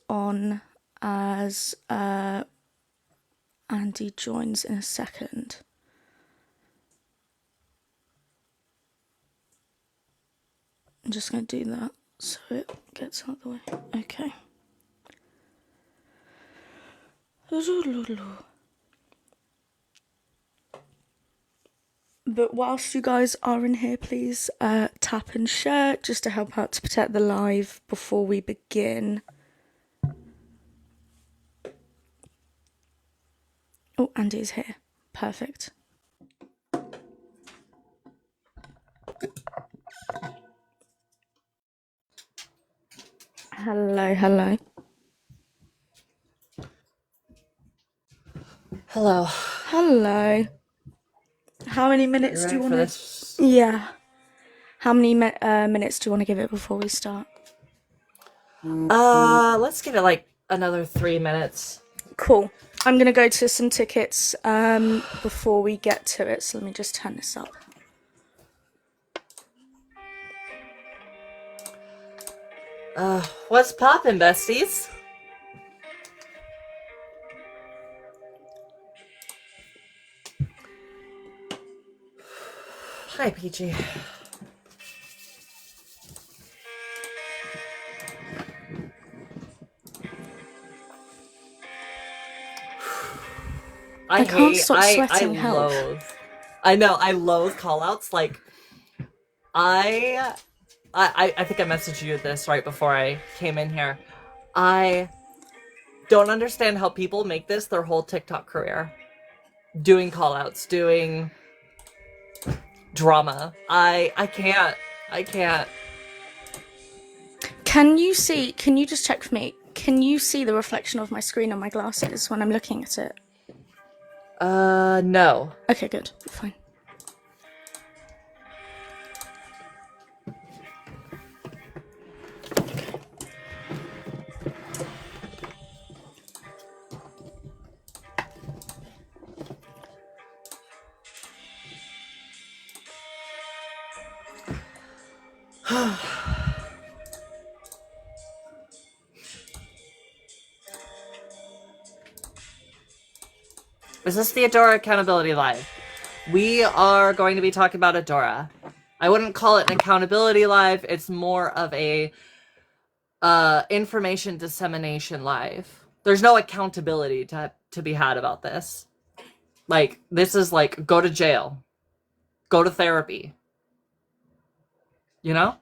on as Andy joins in a second. I'm just going to do that so it gets out of the way. Okay. But whilst you guys are in here, please tap and share just to help out to protect the live before we begin. Oh, Andy's here. Perfect. Hello, hello. Hello. Hello. How many minutes do you want to... This? Yeah. How many minutes do you want to give it before we start? Let's give it like another 3 minutes. Cool. I'm going to go to some tickets before we get to it, so let me just turn this up. What's poppin', besties? Hi, Peachy. I can't stop sweating. I know, I loathe callouts. Like, I think I messaged you this right before I came in here. I don't understand how people make this their whole TikTok career. Doing callouts, doing drama. I can't. Can you just check for me? Can you see the reflection of my screen on my glasses when I'm looking at it? No. Okay, good. Fine. Is this the Adora Accountability Live? We are going to be talking about Adora. I wouldn't call it an accountability live. It's more of a information dissemination live. There's no accountability to be had about this. Like, this is like, go to jail. Go to therapy. You know?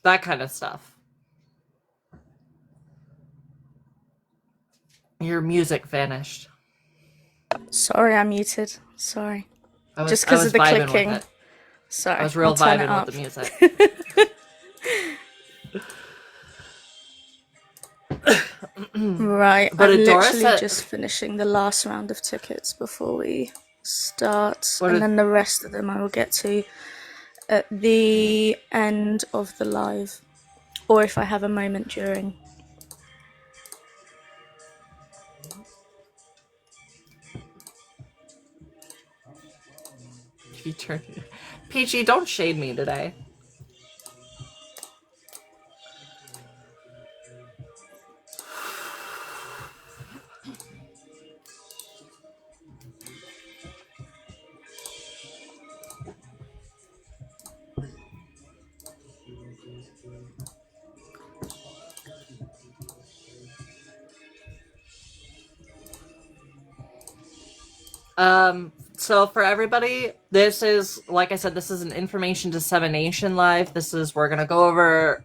That kind of stuff. Your music vanished. Sorry, I'm muted. Sorry. Just because of the clicking. Sorry. I was real vibing with the music. Right. But I'm literally just finishing the last round of tickets before we start. Then the rest of them I will get to at the end of the live. Or if I have a moment during. Peachy, don't shade me today. So for everybody, this is, like I said, this is an information dissemination live. We're gonna go over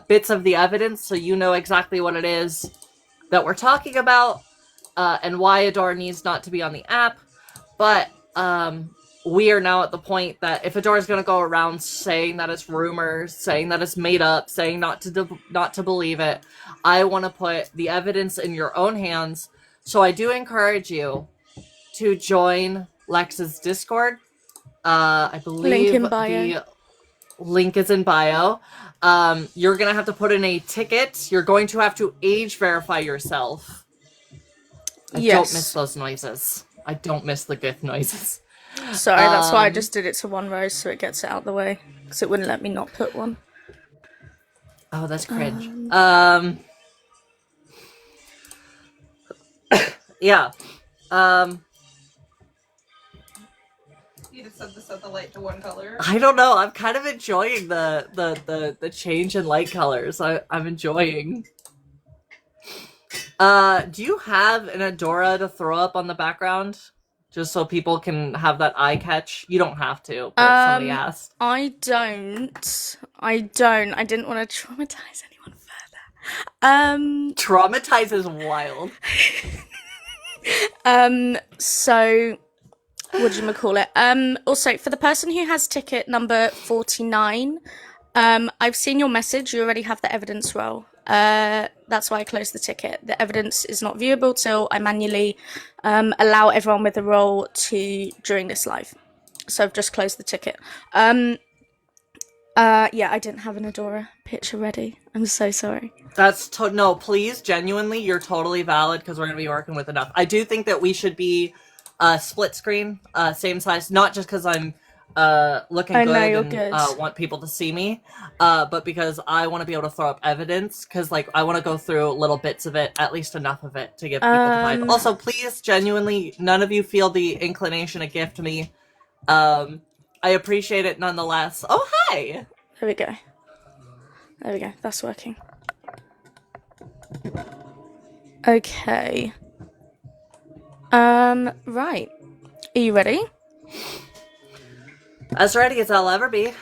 bits of the evidence so you know exactly what it is that we're talking about and why Adora needs not to be on the app. But we are now at the point that if Adora is gonna go around saying that it's rumors, saying that it's made up, saying not to believe it, I want to put the evidence in your own hands. So I do encourage you to join Lex's Discord. I believe the link is in bio. You're going to have to put in a ticket. You're going to have to age verify yourself. I don't miss those noises. I don't miss the good noises. Sorry, that's why I just did it to one row so it gets it out the way. Because it wouldn't let me not put one. Oh, that's cringe. Yeah. You just set the light to one color. I don't know. I'm kind of enjoying the change in light colors. I'm enjoying. Do you have an Adora to throw up on the background? Just so people can have that eye catch? You don't have to, but somebody asked. I don't. I didn't want to traumatize anyone further. Traumatize is wild. So whatchamacallit? Also, for the person who has ticket number 49, I've seen your message. You already have the evidence roll. That's why I closed the ticket. The evidence is not viewable till I manually allow everyone with the roll to during this live. So I've just closed the ticket. Yeah, I didn't have an Adora picture ready. I'm so sorry. No, please, genuinely, you're totally valid because we're going to be working with enough. I do think that we should be split screen, same size, not just because I'm looking good and want people to see me, but because I want to be able to throw up evidence, because like I want to go through little bits of it, at least enough of it to give people the vibe. Also, please, genuinely, none of you feel the inclination to gift me. I appreciate it nonetheless. Oh, hi! There we go. There we go. That's working. Okay. Right. Are you ready? As ready as I'll ever be.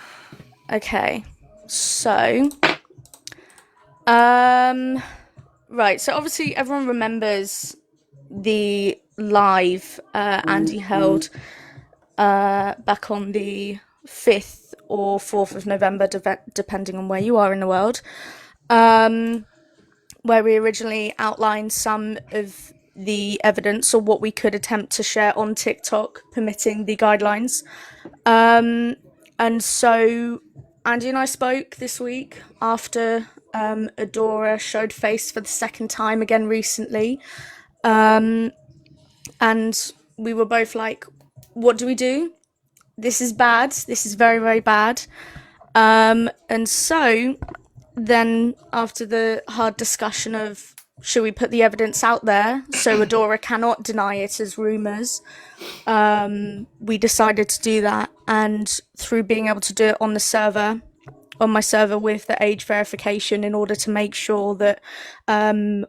Okay. So, right. So obviously everyone remembers the live Andy held back on the 5th or 4th of November, depending on where you are in the world, where we originally outlined some of the evidence or what we could attempt to share on TikTok, permitting the guidelines. And so Andy and I spoke this week after Adora showed face for the second time again recently. And we were both like, what do we do? This is bad. This is very, very bad. And so then after the hard discussion of should we put the evidence out there so Adora cannot deny it as rumours, we decided to do that. And through being able to do it on the server, on my server with the age verification, in order to make sure that there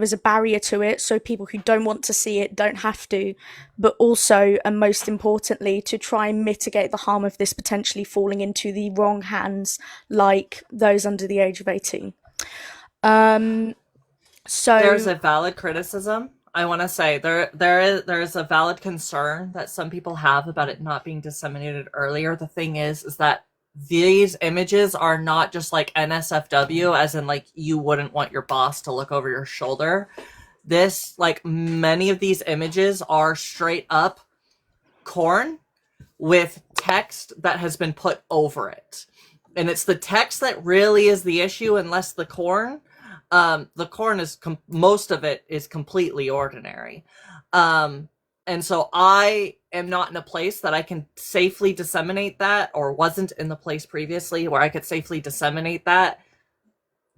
is a barrier to it so people who don't want to see it don't have to, but also, and most importantly, to try and mitigate the harm of this potentially falling into the wrong hands, like those under the age of 18. So there's a valid criticism. I want to say there is a valid concern that some people have about it not being disseminated earlier. The thing is that these images are not just like NSFW, as in like you wouldn't want your boss to look over your shoulder. This, like many of these images, are straight up corn with text that has been put over it. And it's the text that really is the issue, unless the corn. The corn is most of it is completely ordinary. And so I am not in a place that I can safely disseminate that, or wasn't in the place previously where I could safely disseminate that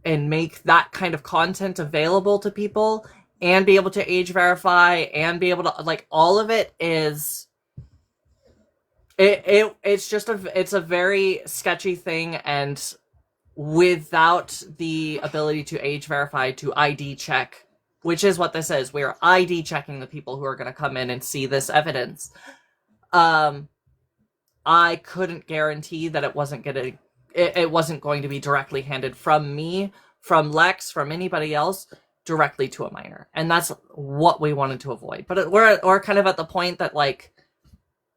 and make that kind of content available to people and be able to age verify and be able to, like, all of it is, it's a very sketchy thing, and without the ability to age verify, to ID check, which is what this is. We're ID checking the people who are going to come in and see this evidence. I couldn't guarantee that it wasn't going to be directly handed from me, from Lex, from anybody else, directly to a minor. And that's what we wanted to avoid. But we're kind of at the point that, like,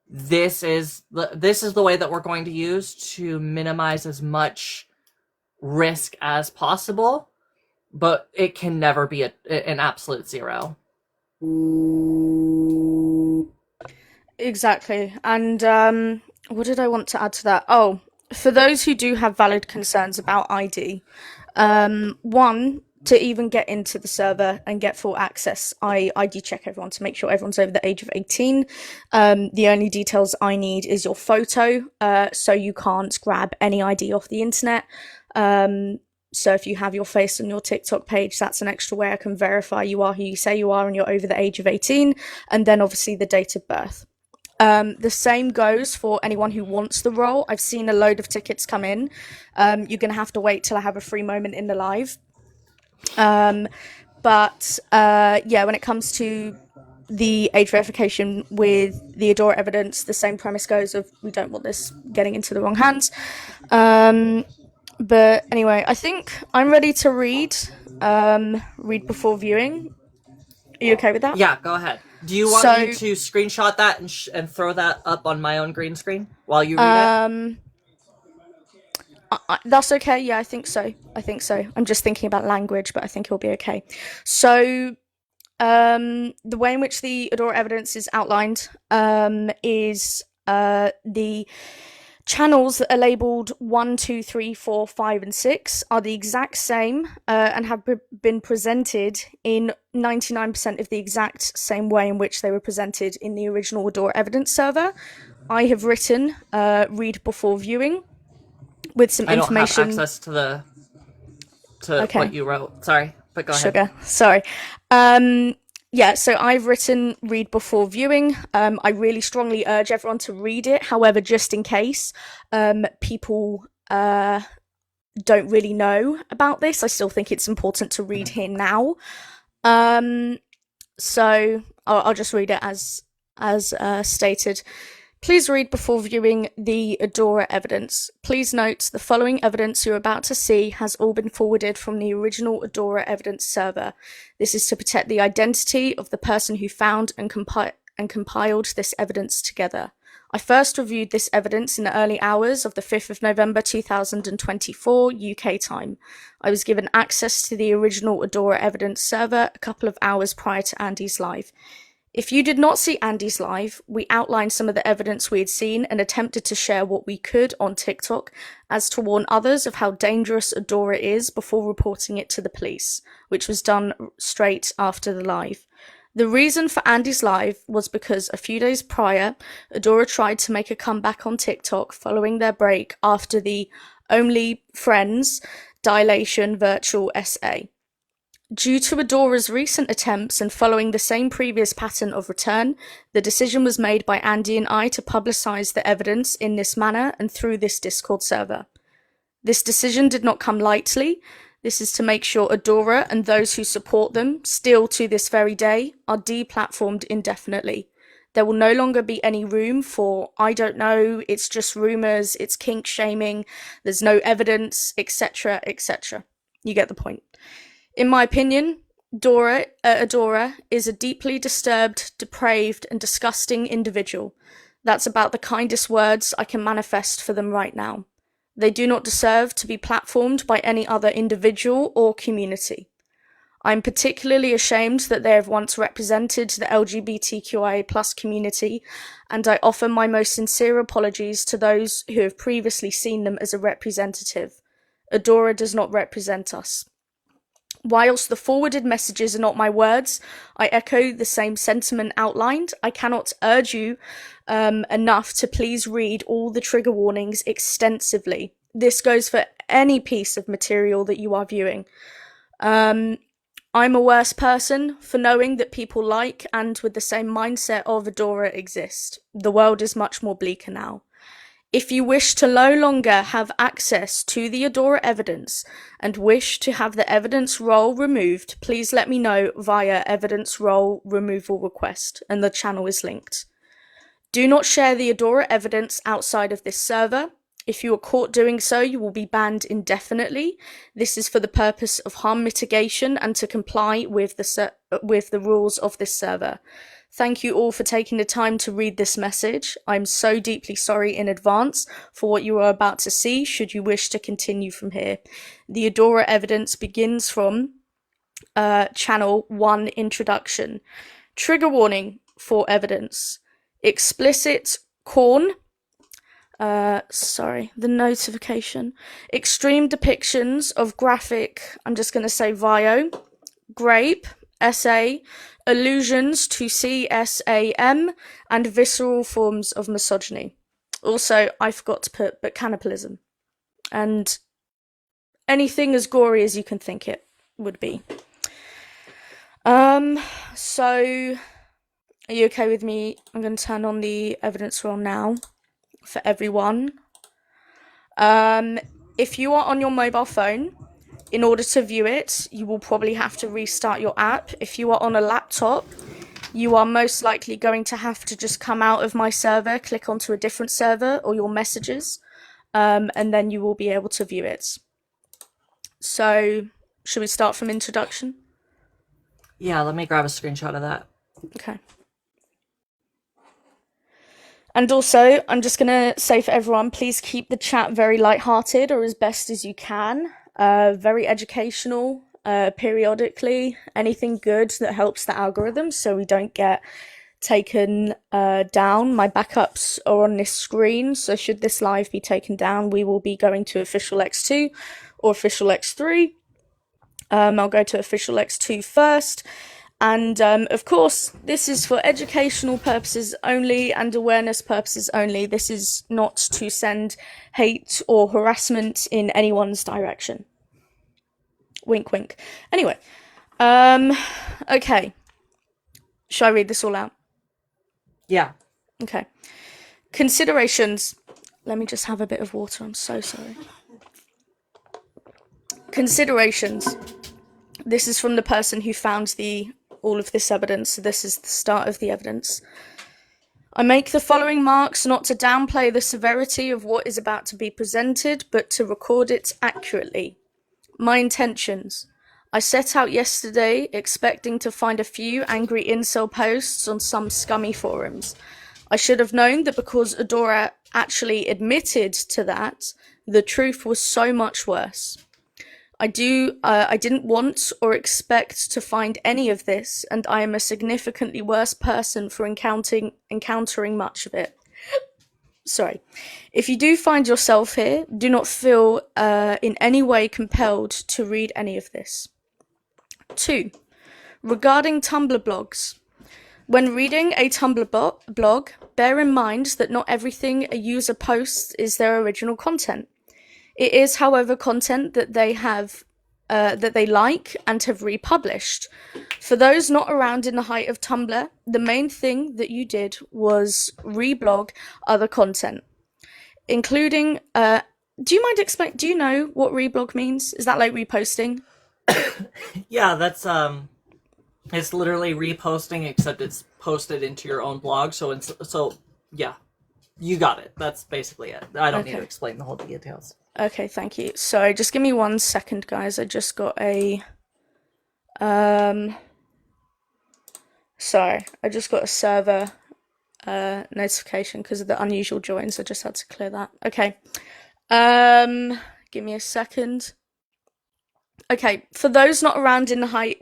this is the way that we're going to use to minimize as much risk as possible, but it can never be an absolute zero. Exactly. And what did I want to add to that? Oh, for those who do have valid concerns about ID, one, to even get into the server and get full access, I ID check everyone to make sure everyone's over the age of 18. The only details I need is your photo, so you can't grab any ID off the internet. So if you have your face on your TikTok page, that's an extra way I can verify you are who you say you are and you're over the age of 18. And then obviously the date of birth. The same goes for anyone who wants the role. I've seen a load of tickets come in. You're going to have to wait till I have a free moment in the live. But when it comes to the age verification with the Adora evidence, the same premise goes of we don't want this getting into the wrong hands. But anyway, I think I'm ready to read before viewing. Are you okay with that? Yeah, go ahead. Do you want me to screenshot that and throw that up on my own green screen while you read it? That's okay. Yeah, I think so. I'm just thinking about language, but I think it'll be okay. So, the way in which the Adora evidence is outlined is the channels that are labelled 1, 2, 3, 4, 5, and 6 are the exact same and have been presented in 99% of the exact same way in which they were presented in the original Adora evidence server. I have written read before viewing with some information. I don't have access to what you wrote. Sorry, but go ahead. Sugar. Sorry. So I've written read before viewing. I really strongly urge everyone to read it. However, just in case people don't really know about this, I still think it's important to read here now. So I'll just read it as stated. Please read before viewing the Adora evidence. Please note the following evidence you're about to see has all been forwarded from the original Adora evidence server. This is to protect the identity of the person who found and compiled this evidence together. I first reviewed this evidence in the early hours of the 5th of November 2024 UK time. I was given access to the original Adora evidence server a couple of hours prior to Andy's live. If you did not see Andy's live, we outlined some of the evidence we had seen and attempted to share what we could on TikTok as to warn others of how dangerous Adora is before reporting it to the police, which was done straight after the live. The reason for Andy's live was because a few days prior, Adora tried to make a comeback on TikTok following their break after the Only Friends Dilation virtual SA. Due to Adora's recent attempts and following the same previous pattern of return, the decision was made by Andy and I to publicise the evidence in this manner and through this Discord server. This decision did not come lightly. This is to make sure Adora and those who support them, still to this very day, are deplatformed indefinitely. There will no longer be any room for, I don't know, it's just rumours, it's kink shaming, there's no evidence, etc., etc. You get the point. In my opinion, Adora is a deeply disturbed, depraved, and disgusting individual. That's about the kindest words I can manifest for them right now. They do not deserve to be platformed by any other individual or community. I'm particularly ashamed that they have once represented the LGBTQIA+ community, and I offer my most sincere apologies to those who have previously seen them as a representative. Adora does not represent us. Whilst the forwarded messages are not my words, I echo the same sentiment outlined. I cannot urge you enough to please read all the trigger warnings extensively. This goes for any piece of material that you are viewing. I'm a worse person for knowing that people like and with the same mindset of Adora exist. The world is much more bleaker now. If you wish to no longer have access to the Adora evidence and wish to have the evidence role removed, please let me know via evidence role removal request, and the channel is linked. Do not share the Adora evidence outside of this server. If you are caught doing so, you will be banned indefinitely. This is for the purpose of harm mitigation and to comply with the rules of this server. Thank you all for taking the time to read this message. I'm so deeply sorry in advance for what you are about to see, should you wish to continue from here. The Adora evidence begins from Channel 1 Introduction. Trigger warning for evidence. Explicit corn. The notification. Extreme depictions of graphic, I'm just going to say VIO, GRAPE, SA, allusions to CSAM, and visceral forms of misogyny. Also, I forgot to put, but cannibalism. And anything as gory as you can think it would be. So are you okay with me? I'm going to turn on the evidence roll now for everyone. If you are on your mobile phone, in order to view it, you will probably have to restart your app. If you are on a laptop, you are most likely going to have to just come out of my server, click onto a different server or your messages, and then you will be able to view it. So, should we start from introduction? Yeah, let me grab a screenshot of that. Okay. And also, I'm just going to say for everyone, please keep the chat very lighthearted or as best as you can. Very educational, periodically. Anything good that helps the algorithm so we don't get taken down. My backups are on this screen, so should this live be taken down, we will be going to official X2 or official X3. I'll go to official X2 first. And of course, this is for educational purposes only and awareness purposes only. This is not to send hate or harassment in anyone's direction. Wink, wink. Anyway, okay. Shall I read this all out? Yeah. Okay. Considerations. Let me just have a bit of water. I'm so sorry. Considerations. This is from the person who found all of this evidence. So this is the start of the evidence. I make the following marks not to downplay the severity of what is about to be presented, but to record it accurately. My intentions. I set out yesterday expecting to find a few angry incel posts on some scummy forums. I should have known that because Adora actually admitted to that, the truth was so much worse. I didn't want or expect to find any of this, and I am a significantly worse person for encountering much of it. Sorry. If you do find yourself here, do not feel in any way compelled to read any of this. 2. Regarding Tumblr blogs. When reading a Tumblr blog, bear in mind that not everything a user posts is their original content. It is, however, content that they like and have republished. For those not around in the height of Tumblr, the main thing that you did was reblog other content, including. Do you know what reblog means? Is that like reposting? Yeah, that's it's literally reposting, except it's posted into your own blog. So yeah, you got it. That's basically it. I don't need to explain the whole details. Okay, thank you. So just give me 1 second, guys. I just got a server notification because of the unusual joins. I just had to clear that. Okay. Give me a second. Okay, for those not around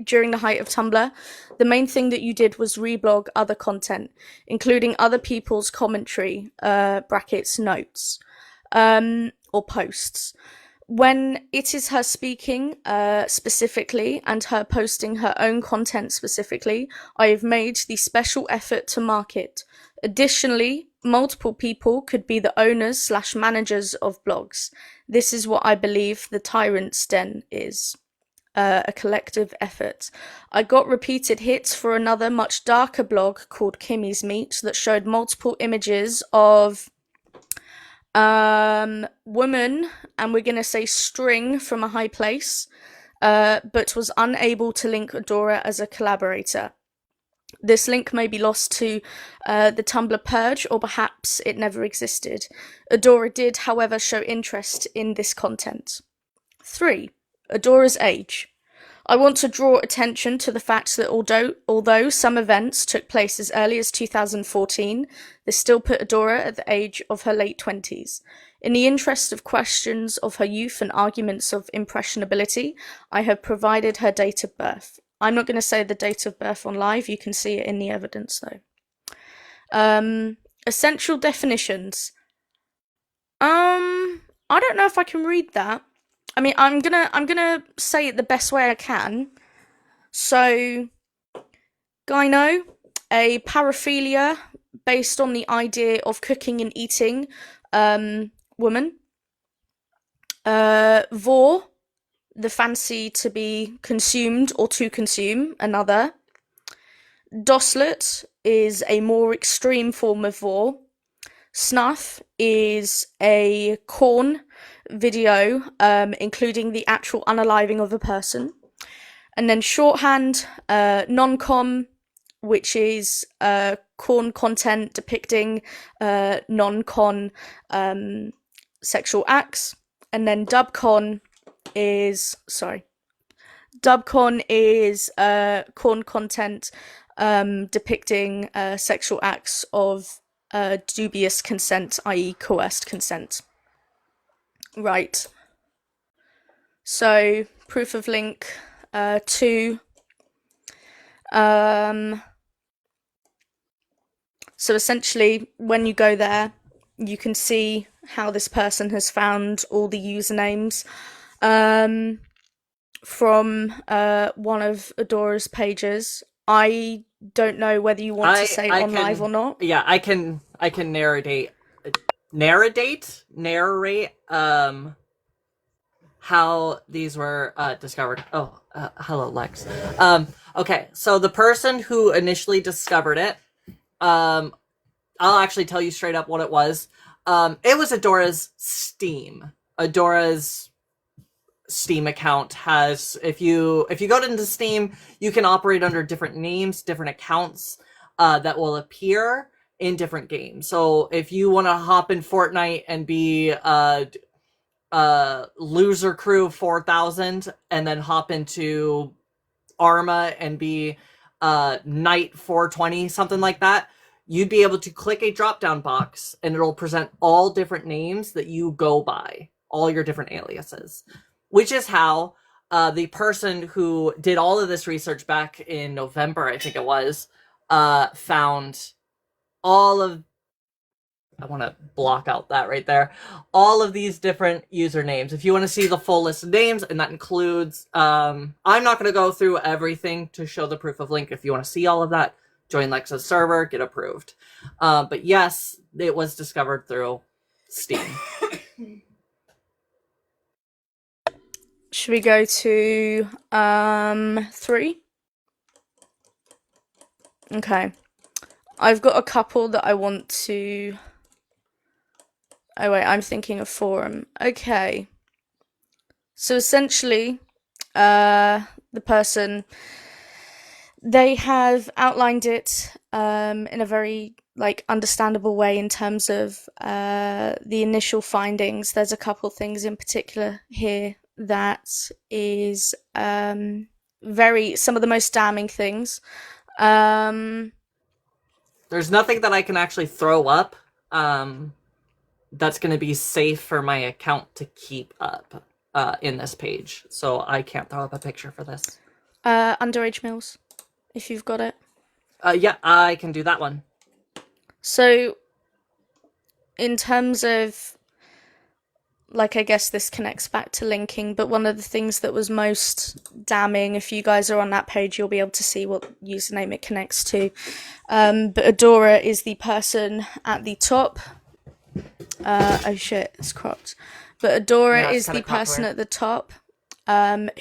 during the height of Tumblr, the main thing that you did was reblog other content, including other people's commentary, brackets, notes, or posts. When it is her speaking specifically and her posting her own content specifically, I have made the special effort to mark it. Additionally, multiple people could be the owners/managers of blogs. This is what I believe the Tyrant's Den is. A collective effort. I got repeated hits for another much darker blog called Kimmy's Meat that showed multiple images of woman, and we're going to say string from a high place, but was unable to link Adora as a collaborator. This link may be lost to the Tumblr purge, or perhaps it never existed. Adora did, however, show interest in this content. 3. Adora's age. I want to draw attention to the fact that although some events took place as early as 2014, this still put Adora at the age of her late 20s. In the interest of questions of her youth and arguments of impressionability, I have provided her date of birth. I'm not going to say the date of birth on live, you can see it in the evidence though. Essential definitions. I don't know if I can read that. I mean, I'm gonna say it the best way I can. So, gyno, a paraphilia based on the idea of cooking and eating woman. Vor, the fancy to be consumed or to consume another. Doslet is a more extreme form of vor. Snuff is a corn video, including the actual unaliving of a person. And then shorthand, non-com, which is corn content depicting non-con sexual acts. And then dubcon is corn content depicting sexual acts of dubious consent, i.e. coerced consent. Right. So, proof of link 2. So essentially, when you go there, you can see how this person has found all the usernames from one of Adora's pages. I don't know whether you want to say it on live or not. Yeah, I can narrate how these were discovered. Oh, hello, Lex. Okay, so the person who initially discovered it, I'll actually tell you straight up what it was. It was Adora's Steam. Adora's Steam account has, if you go into Steam, you can operate under different names, different accounts that will appear in different games. So if you want to hop in Fortnite and be Loser Crew 4000 and then hop into Arma and be Knight 420, something like that, you'd be able to click a drop-down box and it'll present all different names that you go by, all your different aliases, which is how the person who did all of this research back in November, I think it was, found all of, I want to block out that right there, all of these different usernames. If you want to see the full list of names, and that includes, I'm not going to go through everything to show the proof of link. If you want to see all of that, join Lex's server, get approved. But yes, it was discovered through Steam. Should we go to 3? Okay. I've got a couple that I want to... Oh wait, I'm thinking of forum. Okay. So essentially, the person, they have outlined it in a very understandable way in terms of the initial findings. There's a couple things in particular here that is some of the most damning things. There's nothing that I can actually throw up that's going to be safe for my account to keep up in this page. So I can't throw up a picture for this. Underage Mills, if you've got it. Yeah, I can do that one. So, in terms of, I guess this connects back to linking, but one of the things that was most damning, if you guys are on that page, you'll be able to see what username it connects to. But Adora is the person at the top. Oh shit, it's cropped. But Adora is the person at the top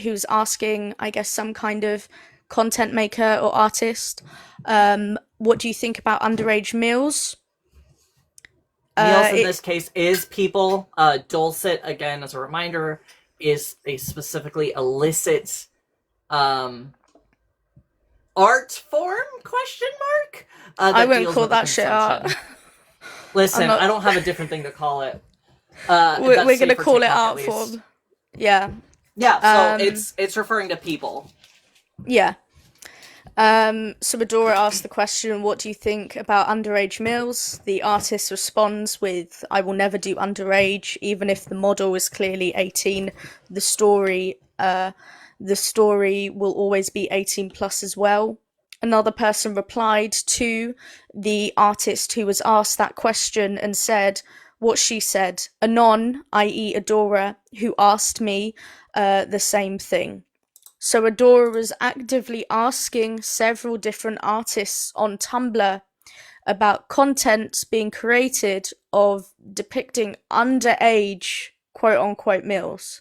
who's asking, I guess, some kind of content maker or artist, what do you think about underage meals? Meals in this case is people. Dulcet, again, as a reminder, is a specifically illicit art form, question mark? I wouldn't call that shit art. Listen, I don't have a different thing to call it. We're going to call it art form. Yeah. Yeah, so it's referring to people. Yeah. So Adora asked the question, what do you think about underage meals? The artist responds with, I will never do underage, even if the model is clearly 18. The story will always be 18 plus as well. Another person replied to the artist who was asked that question and said what she said, Anon, i.e. Adora, who asked me the same thing. So Adora was actively asking several different artists on Tumblr about content being created of depicting underage quote-unquote meals.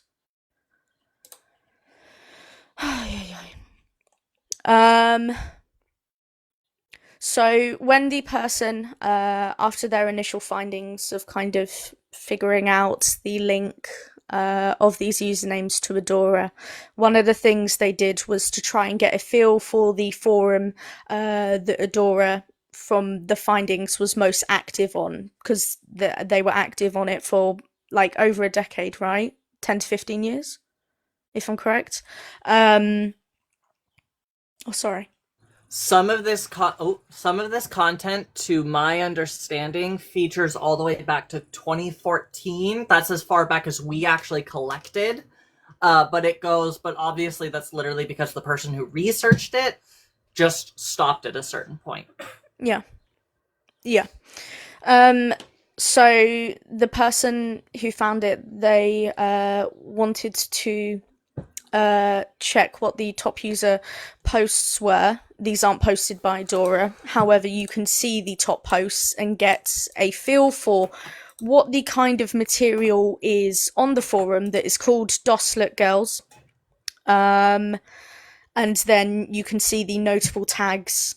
So when the person, after their initial findings of kind of figuring out the link of these usernames to Adora, one of the things they did was to try and get a feel for the forum that Adora, from the findings, was most active on, because they were active on it for like over a decade, right? 10 to 15 years, if I'm correct. Oh, sorry. Some of this content, to my understanding, features all the way back to 2014. That's as far back as we actually collected. But obviously that's literally because the person who researched it just stopped at a certain point. Yeah. So the person who found it, they wanted to check what the top user posts were. These aren't posted by Adora. However, you can see the top posts and get a feel for what the kind of material is on the forum that is called Doslet Girls. And then you can see the notable tags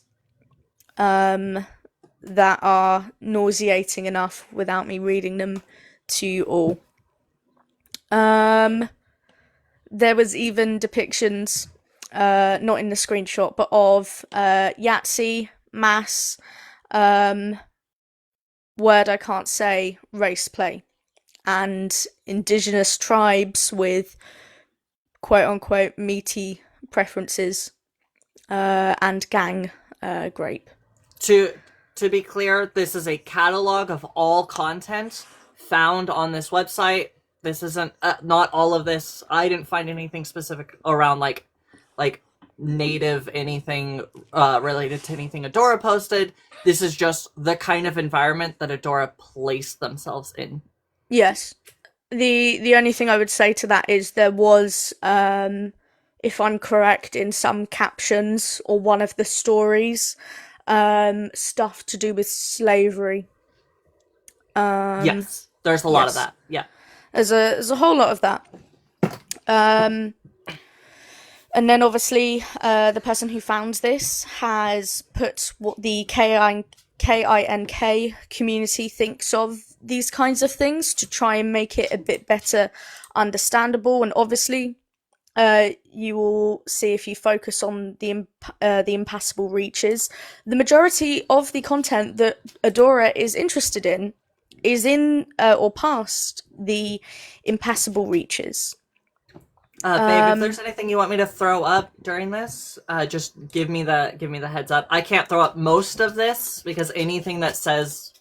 that are nauseating enough without me reading them to you all. There was even depictions, not in the screenshot, but of Yahtzee, mass, word I can't say, race play, and indigenous tribes with quote-unquote meaty preferences, and gang grape. To be clear, this is a catalog of all content found on this website. This isn't not all of this. I didn't find anything specific around like native anything related to anything Adora posted. This is just the kind of environment that Adora placed themselves in. Yes. The only thing I would say to that is there was, if I'm correct, in some captions or one of the stories, stuff to do with slavery. Yes, there's a lot of that. Yeah, there's a whole lot of that. And then obviously, the person who found this has put what the KINK community thinks of these kinds of things to try and make it a bit better understandable. And obviously, you will see, if you focus on the impassable reaches, the majority of the content that Adora is interested in is in or past the impassable reaches. Babe, if there's anything you want me to throw up during this, just give me the heads up. I can't throw up most of this because anything that says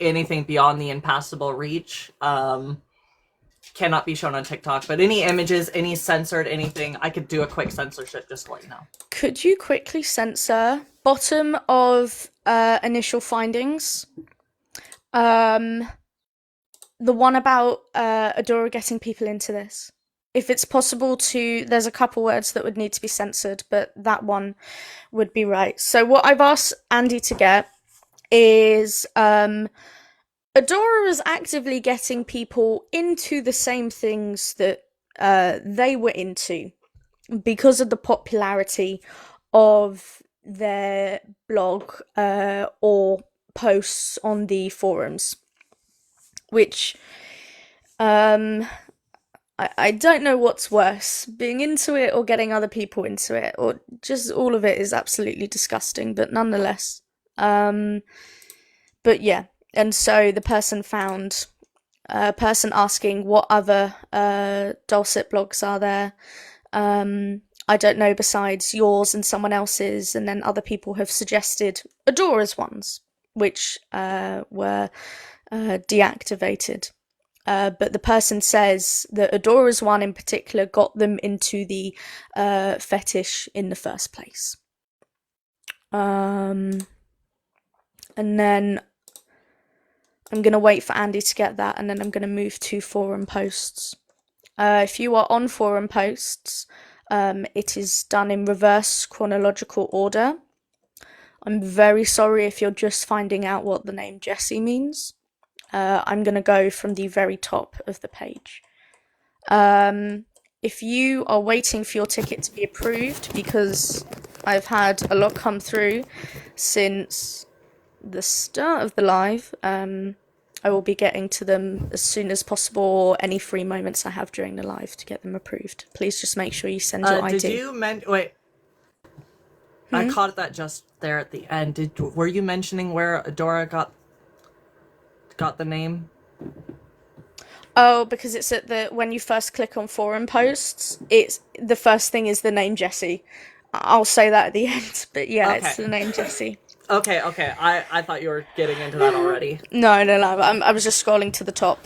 anything beyond the impassable reach cannot be shown on TikTok. But any images, any censored anything, I could do a quick censorship just to let you know. Could you quickly censor bottom of initial findings? The one about Adora getting people into this. If it's possible to, there's a couple words that would need to be censored, but that one would be right. So what I've asked Andy to get is Adora is actively getting people into the same things that they were into because of the popularity of their blog or posts on the forums, which I don't know what's worse, being into it or getting other people into it, or just all of it is absolutely disgusting, but nonetheless. But yeah, and so the person found a person asking what other dulcet blogs are there. I don't know besides yours and someone else's, and then other people have suggested Adora's ones, which were deactivated. But the person says that Adora's one in particular got them into the fetish in the first place. And then I'm going to wait for Andy to get that, and then I'm going to move to forum posts. If you are on forum posts, it is done in reverse chronological order. I'm very sorry if you're just finding out what the name Jessie means. I'm going to go from the very top of the page. if you are waiting for your ticket to be approved, because I've had a lot come through since the start of the live, I will be getting to them as soon as possible, or any free moments I have during the live to get them approved. Please just make sure you send your ID. Did you wait? I caught that just there at the end. Were you mentioning where Adora got the name? Oh, because it's at when you first click on forum posts, it's the first thing is the name Jessie. I'll say that at the end, but yeah, okay. It's the name Jessie. Okay. I thought you were getting into that already. No. I was just scrolling to the top.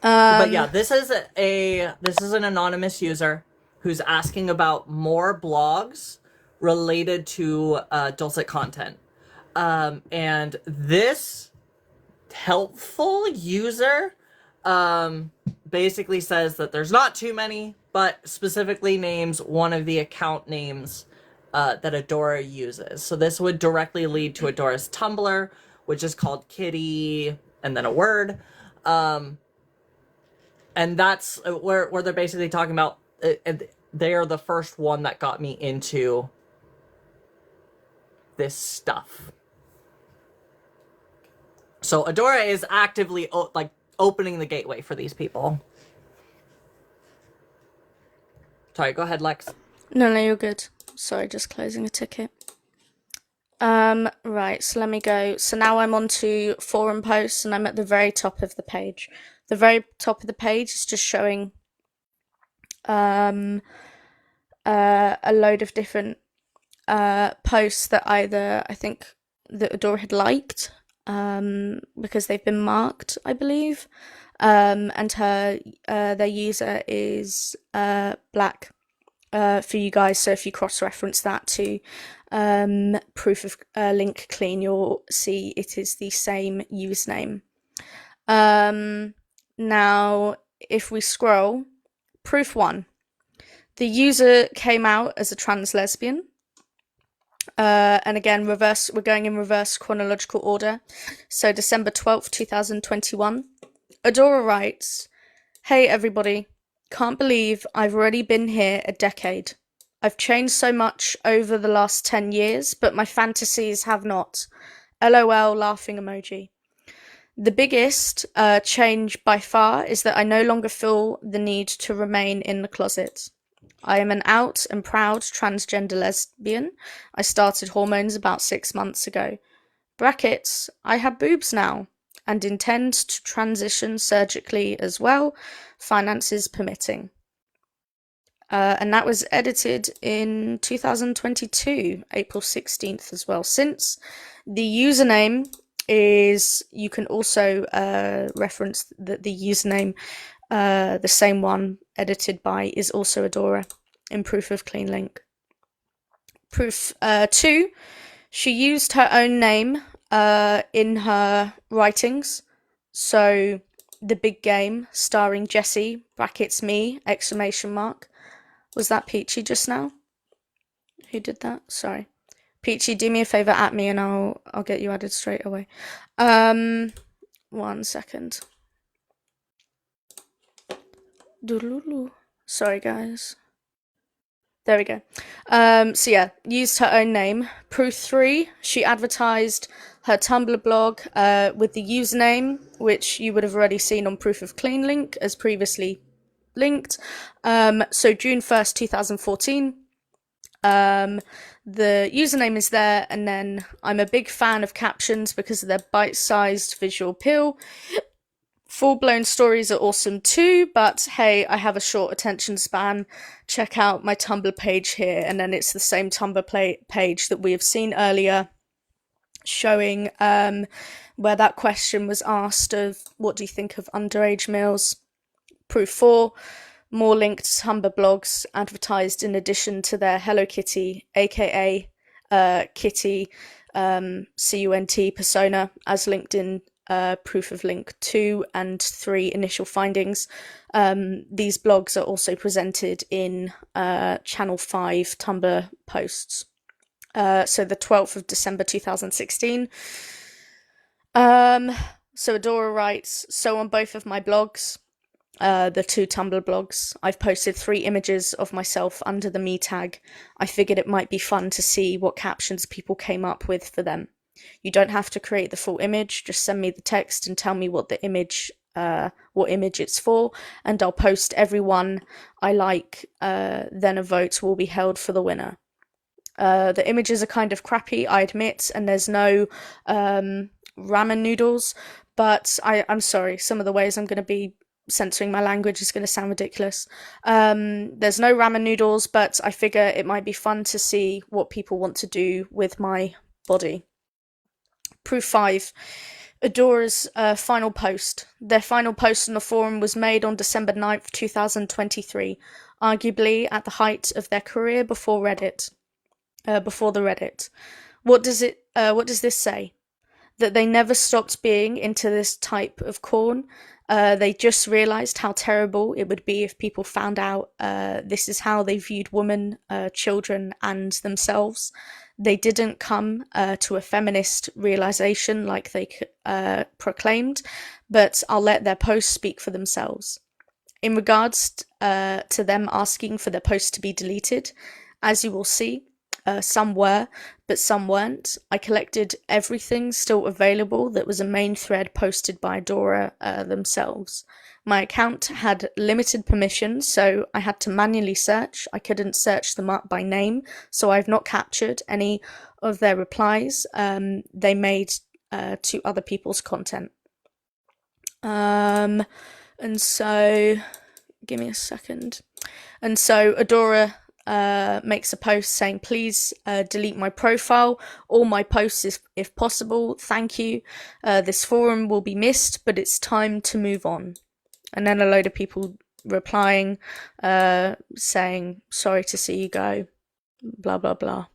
But yeah, this is an anonymous user who's asking about more blogs related to dulcet content. And this helpful user basically says that there's not too many, but specifically names one of the account names that Adora uses. So this would directly lead to Adora's Tumblr, which is called Kitty and then a word. And that's where they're basically talking about, they are the first one that got me into this stuff. So Adora is actively opening the gateway for these people. Sorry, go ahead, Lex. No, you're good. Sorry, just closing a ticket. Right, so let me go. So now I'm on to forum posts, and I'm at the very top of the page. The very top of the page is just showing a load of different posts that either I think that Adora had liked, because they've been marked, I believe, and their user is black for you guys. So if you cross-reference that to proof of link clean, you'll see it is the same username. Now, if we scroll, proof 1, the user came out as a trans lesbian. And again, we're going in reverse chronological order. So December 12th, 2021. Adora writes, "Hey everybody, can't believe I've already been here a decade. I've changed so much over the last 10 years, but my fantasies have not. LOL laughing emoji. The biggest change by far is that I no longer feel the need to remain in the closet. I am an out and proud transgender lesbian. I started hormones about 6 months ago. Brackets, I have boobs now and intend to transition surgically as well, finances permitting." And that was edited in 2022, April 16th as well. Since the username is, you can also reference that the username, the same one edited by, is also Adora in proof of clean link. Proof 2, she used her own name in her writings. So the big game starring Jessie, brackets me, exclamation mark. Was that Peachy just now? Who did that? Sorry. Peachy, do me a favour, at me, and I'll get you added straight away. 1 second. Sorry, guys. There we go. So yeah, used her own name. Proof 3, she advertised her Tumblr blog with the username, which you would have already seen on Proof of Clean link, as previously linked. So June 1st, 2014. The username is there, and then I'm a big fan of captions because of their bite-sized visual appeal. Full-blown stories are awesome too, but hey, I have a short attention span. Check out my Tumblr page here, and then it's the same Tumblr page that we have seen earlier, showing where that question was asked of what do you think of underage males. Proof 4, more linked Tumblr blogs advertised in addition to their Hello Kitty, aka Kitty CUNT persona, as linked in proof of link 2 and 3 initial findings. These blogs are also presented in channel 5 Tumblr posts. So the 12th of December 2016. So Adora writes, "So on both of my blogs, the 2 Tumblr blogs. I've posted 3 images of myself under the me tag. I figured it might be fun to see what captions people came up with for them. You don't have to create the full image, just send me the text and tell me what image it's for, and I'll post every one I like, then a vote will be held for the winner. The images are kind of crappy, I admit, and there's no ramen noodles, but I'm sorry, some of the ways I'm going to be censoring my language is going to sound ridiculous. There's no ramen noodles, but I figure it might be fun to see what people want to do with my body. Proof 5. Adora's final post. Their final post on the forum was made on December 9th, 2023, arguably at the height of their career before Reddit. Before the Reddit. What does this say? That they never stopped being into this type of corn. They just realised how terrible it would be if people found out this is how they viewed women, children, and themselves. They didn't come to a feminist realisation like they proclaimed, but I'll let their posts speak for themselves. In regards to them asking for their posts to be deleted, as you will see, some were, but some weren't. I collected everything still available that was a main thread posted by Adora themselves. My account had limited permissions, so I had to manually search. I couldn't search them up by name, so I've not captured any of their replies they made to other people's content. And so, give me a second. And so Adora makes a post saying, please delete my profile, all my posts if possible, thank you. This forum will be missed, but it's time to move on. And then a load of people replying, saying, sorry to see you go, blah, blah, blah.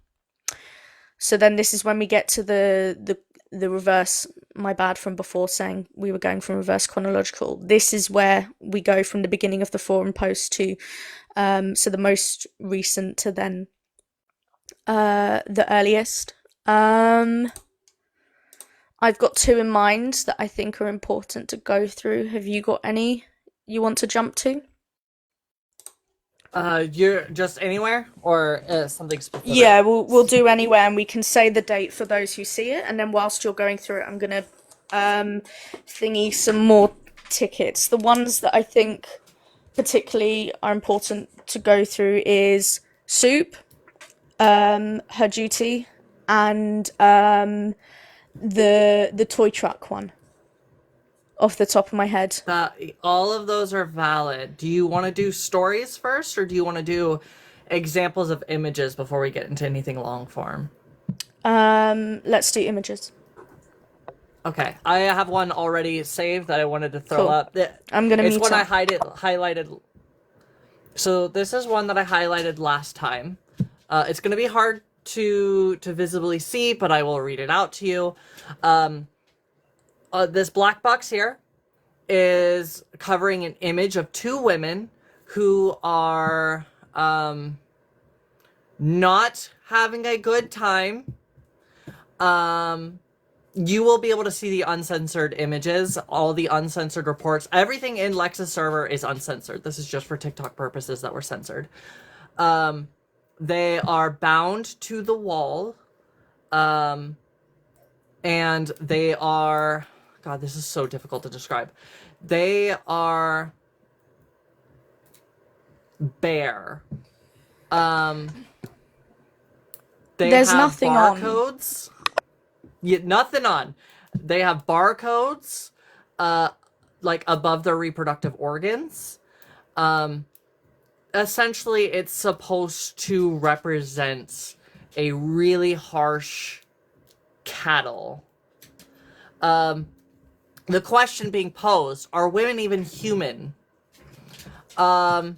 So then this is when we get to the reverse, my bad from before saying we were going from reverse chronological. This is where we go from the beginning of the forum post to so the most recent to then the earliest. I've got 2 in mind that I think are important to go through. Have you got any you want to jump to? You're just anywhere or something specific? Yeah, we'll do anywhere, and we can say the date for those who see it, and then whilst you're going through it, I'm gonna thingy some more tickets. The ones that I think particularly are important to go through is Soup, Her Duty, and the toy truck one. Off the top of my head. All of those are valid. Do you want to do stories first, or do you want to do examples of images before we get into anything long form? Let's do images. Okay, I have one already saved that I wanted to throw up. I'm gonna. It's one I highlighted. So this is one that I highlighted last time. It's gonna be hard to visibly see, but I will read it out to you. This black box here is covering an image of 2 women who are not having a good time. You will be able to see the uncensored images, all the uncensored reports. Everything in Lex's server is uncensored. This is just for TikTok purposes that were censored. They are bound to the wall. And they are... God, this is so difficult to describe. They are bare. There's nothing barcodes. Yeah, nothing on. They have barcodes, like above their reproductive organs. Essentially, it's supposed to represent a really harsh cattle. The question being posed, are women even human? The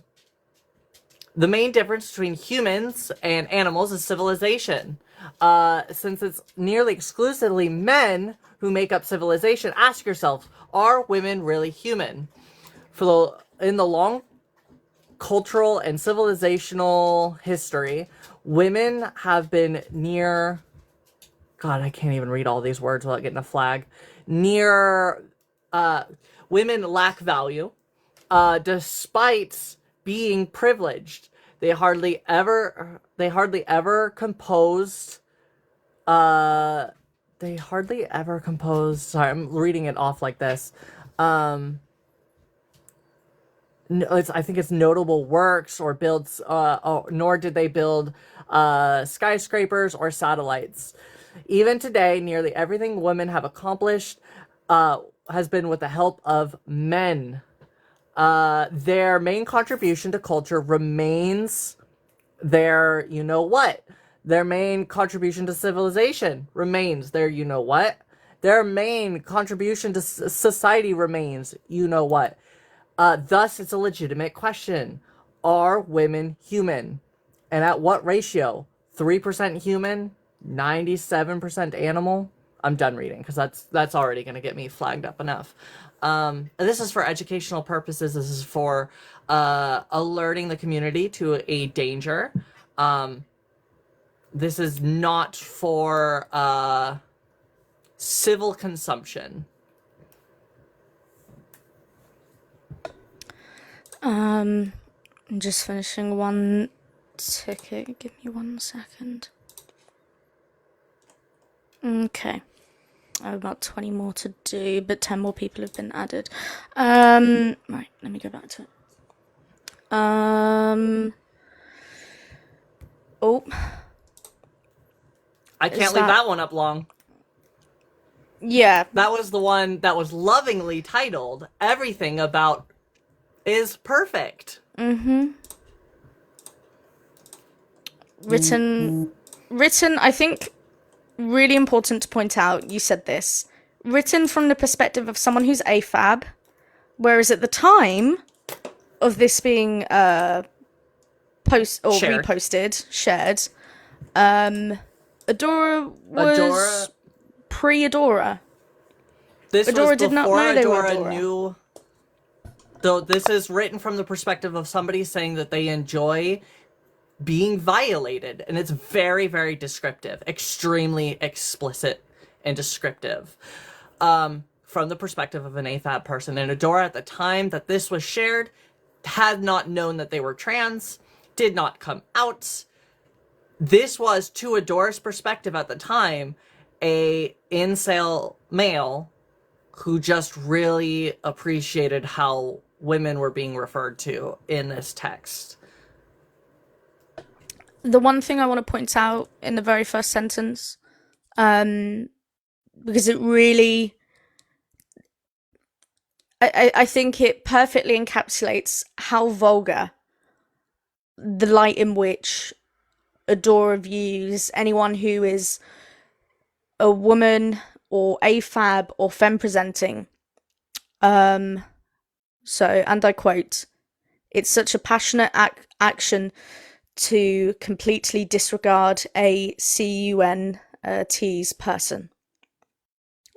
main difference between humans and animals is civilization. Since it's nearly exclusively men who make up civilization, ask yourself, are women really human? In the long cultural and civilizational history, women have been near... God, I can't even read all these words without getting a flag. Women lack value. despite being privileged. They hardly ever composed. Sorry, I'm reading it off like this. I think it's notable works or builds. Nor did they build skyscrapers or satellites. Even today, nearly everything women have accomplished has been with the help of men. Their main contribution to culture remains their you-know-what. Their main contribution to civilization remains their you-know-what. Their main contribution to society remains you-know-what. Thus, it's a legitimate question. Are women human? And at what ratio? 3% human? 97% animal? I'm done reading because that's already going to get me flagged up enough. This is for educational purposes. This is for alerting the community to a danger. This is not for civil consumption. I'm just finishing one ticket. Give me 1 second. Okay. I have about 20 more to do, but 10 more people have been added. Right, let me go back to it. Oh. I can't leave that one up long. Yeah. That was the one that was lovingly titled Everything About is Perfect. Mm-hmm. Written, I think, really important to point out, you said this, written from the perspective of someone who's AFAB, whereas at the time of this being shared. Adora was pre-Adora. Adora did not know they were Adora. Knew. Though this is written from the perspective of somebody saying that they enjoy being violated, and it's very, very descriptive, extremely explicit and descriptive, from the perspective of an AFAB person. And Adora, at the time that this was shared, had not known that they were trans, did not come out. This was, to Adora's perspective at the time, a incel male who just really appreciated how women were being referred to in this text. The one thing I want to point out in the very first sentence, because it really, I think it perfectly encapsulates how vulgar the light in which Adora views anyone who is a woman or AFAB or femme presenting. So, and I quote, "It's such a passionate action to completely disregard a CUNT's person."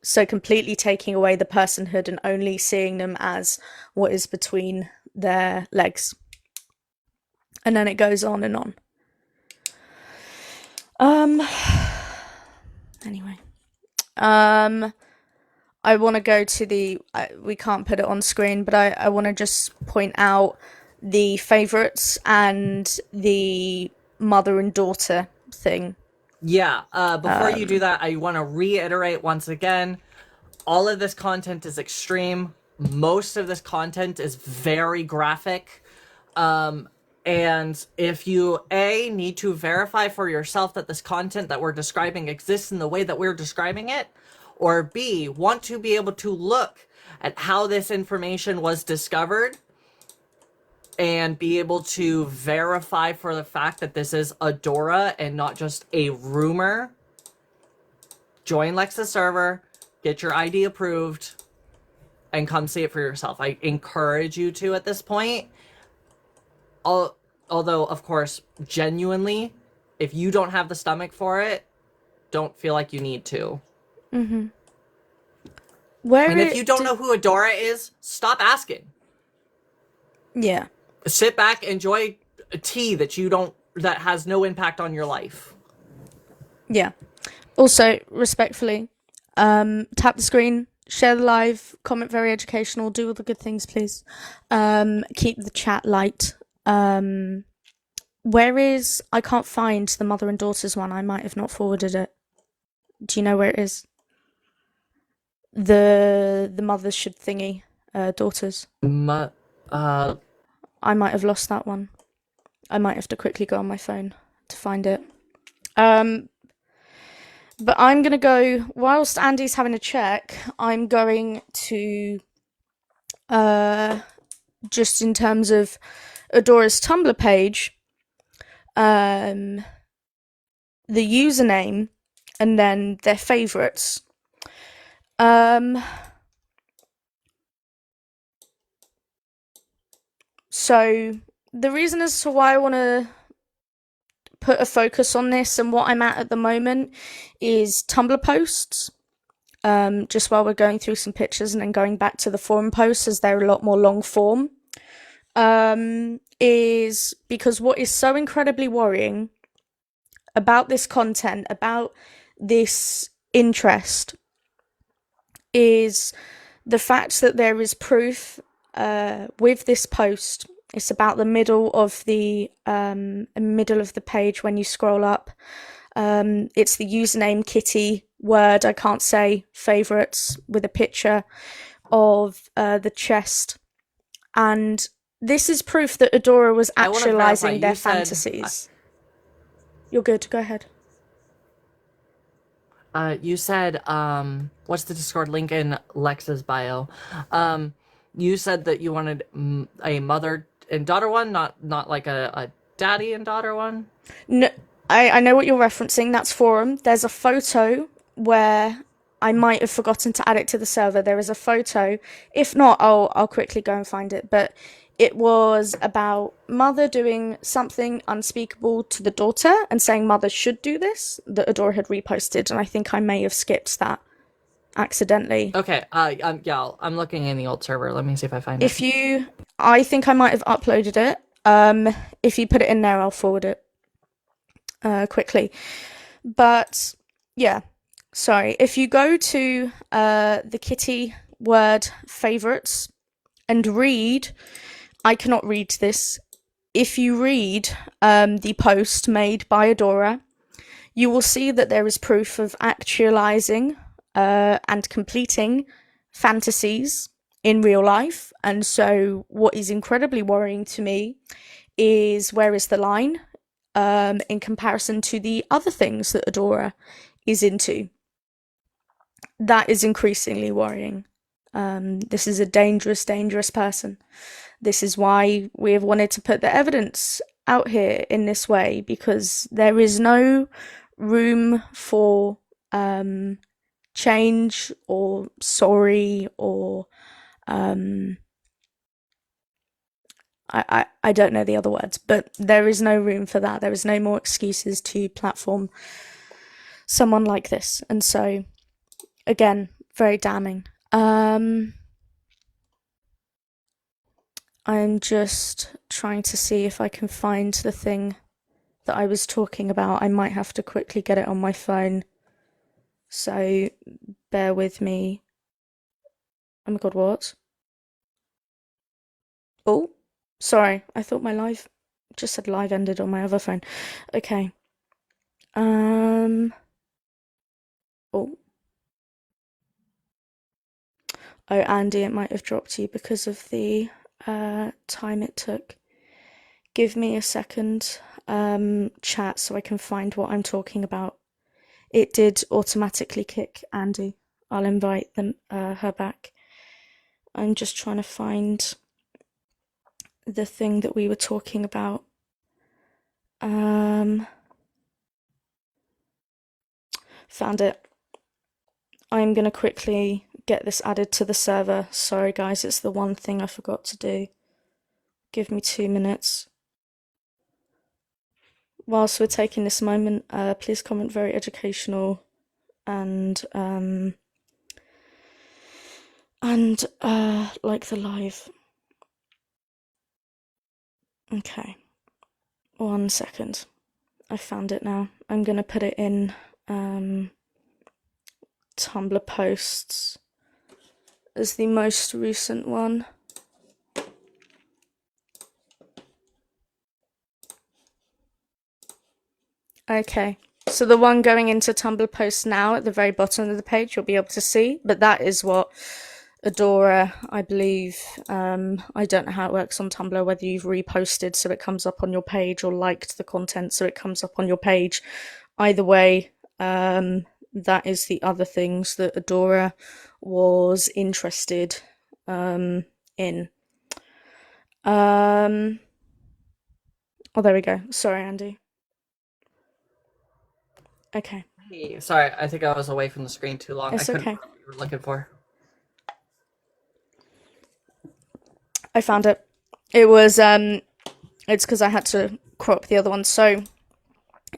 So completely taking away the personhood and only seeing them as what is between their legs. And then it goes on and on. Anyway. I want to go to the... we can't put it on screen, but I want to just point out the favourites and the mother and daughter thing. Yeah, before you do that, I want to reiterate once again, all of this content is extreme. Most of this content is very graphic. And if you, A, need to verify for yourself that this content that we're describing exists in the way that we're describing it, or B, want to be able to look at how this information was discovered and be able to verify for the fact that this is Adora and not just a rumor, join Lex's server, get your ID approved, and come see it for yourself. I encourage you to at this point. Although, of course, genuinely, if you don't have the stomach for it, don't feel like you need to. Mm-hmm. And if you don't know who Adora is, stop asking. Yeah. Sit back, enjoy a tea that has no impact on your life. Yeah. Also, respectfully, tap the screen, share the live, comment very educational, do all the good things, please. Keep the chat light. Where is... I can't find the mother and daughters one. I might have not forwarded it. Do you know where it is? The mothers should thingy, daughters. I might have lost that one. I might have to quickly go on my phone to find it. But I'm going to go, whilst Andy's having a check, I'm going to, just in terms of Adora's Tumblr page, the username, and then their favourites. So, the reason as to why I want to put a focus on this and what I'm at the moment is Tumblr posts. Just while we're going through some pictures and then going back to the forum posts, as they're a lot more long form, is because what is so incredibly worrying about this content, about this interest, is the fact that there is proof with this post. It's about the middle of the page when you scroll up. It's the username Kitty word, I can't say, favourites, with a picture of the chest. And this is proof that Adora was actualising their fantasies. You're good, go ahead. You said, what's the Discord link in Lex's bio? You said that you wanted a mother and daughter one, not like a daddy and daughter one? No, I know what you're referencing. That's forum. There's a photo where I might have forgotten to add it to the server. There is a photo. If not, I'll quickly go and find it. But it was about mother doing something unspeakable to the daughter and saying mother should do this, that Adora had reposted, and I think I may have skipped that accidentally. Okay, yeah, I'm looking in the old server. Let me see if I find it. I think I might have uploaded it. If you put it in there, I'll forward it quickly. But yeah, sorry. If you go to the Kitty word favorites and read, I cannot read this. If you read the post made by Adora, you will see that there is proof of actualizing and completing fantasies in real life. And so what is incredibly worrying to me is, where is the line in comparison to the other things that Adora is into? That is increasingly worrying. This is a dangerous, dangerous person. This is why we have wanted to put the evidence out here in this way, because there is no room for change or sorry or I don't know the other words, but there is no room for that. There is no more excuses to platform someone like this. And so, again, very damning. I'm just trying to see if I can find the thing that I was talking about. I might have to quickly get it on my phone. So, bear with me. Oh my god, what? Oh, sorry. I thought my live just said live ended on my other phone. Okay. Oh. Oh, Andy, it might have dropped you because of the time it took. Give me a second, chat, so I can find what I'm talking about. It did automatically kick Andy. I'll invite her back. I'm just trying to find the thing that we were talking about. Found it. I'm gonna quickly get this added to the server. Sorry guys, it's the one thing I forgot to do. Give me 2 minutes. Whilst we're taking this moment, please comment very educational and like the live. Okay. 1 second. I found it now. I'm gonna put it in Tumblr posts. as the most recent one. Okay, so the one going into Tumblr posts now at the very bottom of the page, you'll be able to see, but that is what Adora, I believe, I don't know how it works on Tumblr, whether you've reposted so it comes up on your page or liked the content so it comes up on your page. Either way, that is the other things that Adora was interested in. Oh, there we go. Sorry, Andy. Okay. Hey, sorry, I think I was away from the screen too long. It's I couldn't okay. remember what you were looking for. I found it. It was it's because I had to crop the other one. So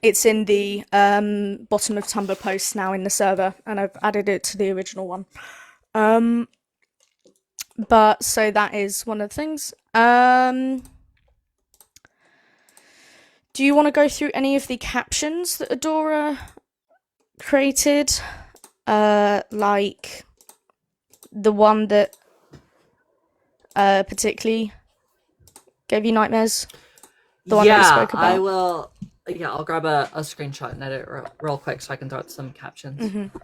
it's in the bottom of Tumblr posts now in the server, and I've added it to the original one. But so that is one of the things. Do you want to go through any of the captions that Adora created? Like the one that particularly gave you nightmares? The one that you spoke about? I will. Yeah, I'll grab a screenshot and edit real quick so I can throw out some captions. Mm-hmm.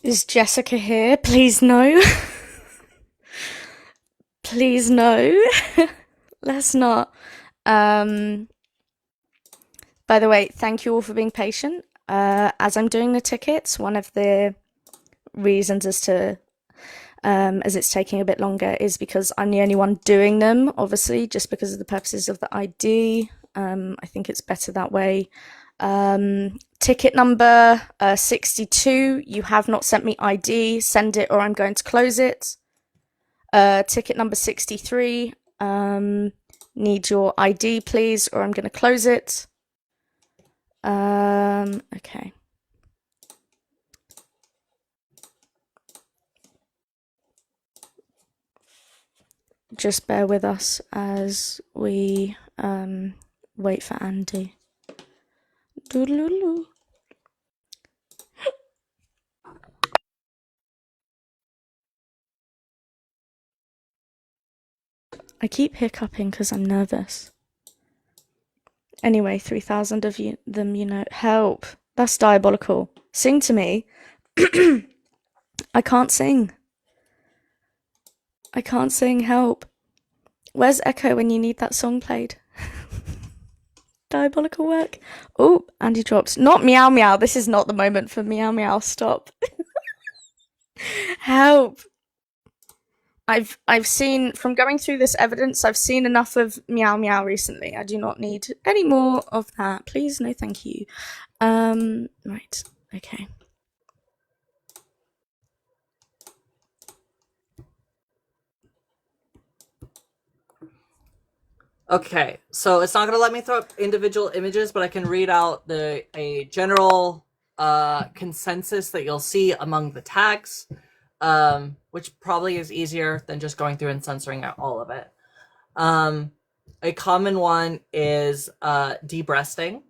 Is Jessica here? Please no. Please no. Let's not. By the way, thank you all for being patient. As I'm doing the tickets, one of the reasons as it's taking a bit longer is because I'm the only one doing them, obviously, just because of the purposes of the ID. I think it's better that way. Ticket number 62, you have not sent me ID, send it or I'm going to close it. Ticket number 63, need your ID please or I'm going to close it. Okay. Just bear with us as we wait for Andy. Doodaloo. I keep hiccuping because I'm nervous. Anyway, 3,000 of them, help. That's diabolical. Sing to me. I can't sing. I can't sing, help. Where's Echo when you need that song played? Diabolical work. Oh, Andy drops. Not meow meow. This is not the moment for meow meow. Stop. Help. I've seen, from going through this evidence, I've seen enough of meow meow recently. I do not need any more of that. Please, no thank you. Right. Okay. Okay, so it's not going to let me throw up individual images, but I can read out a general consensus that you'll see among the tags, which probably is easier than just going through and censoring out all of it. A common one is debreasting.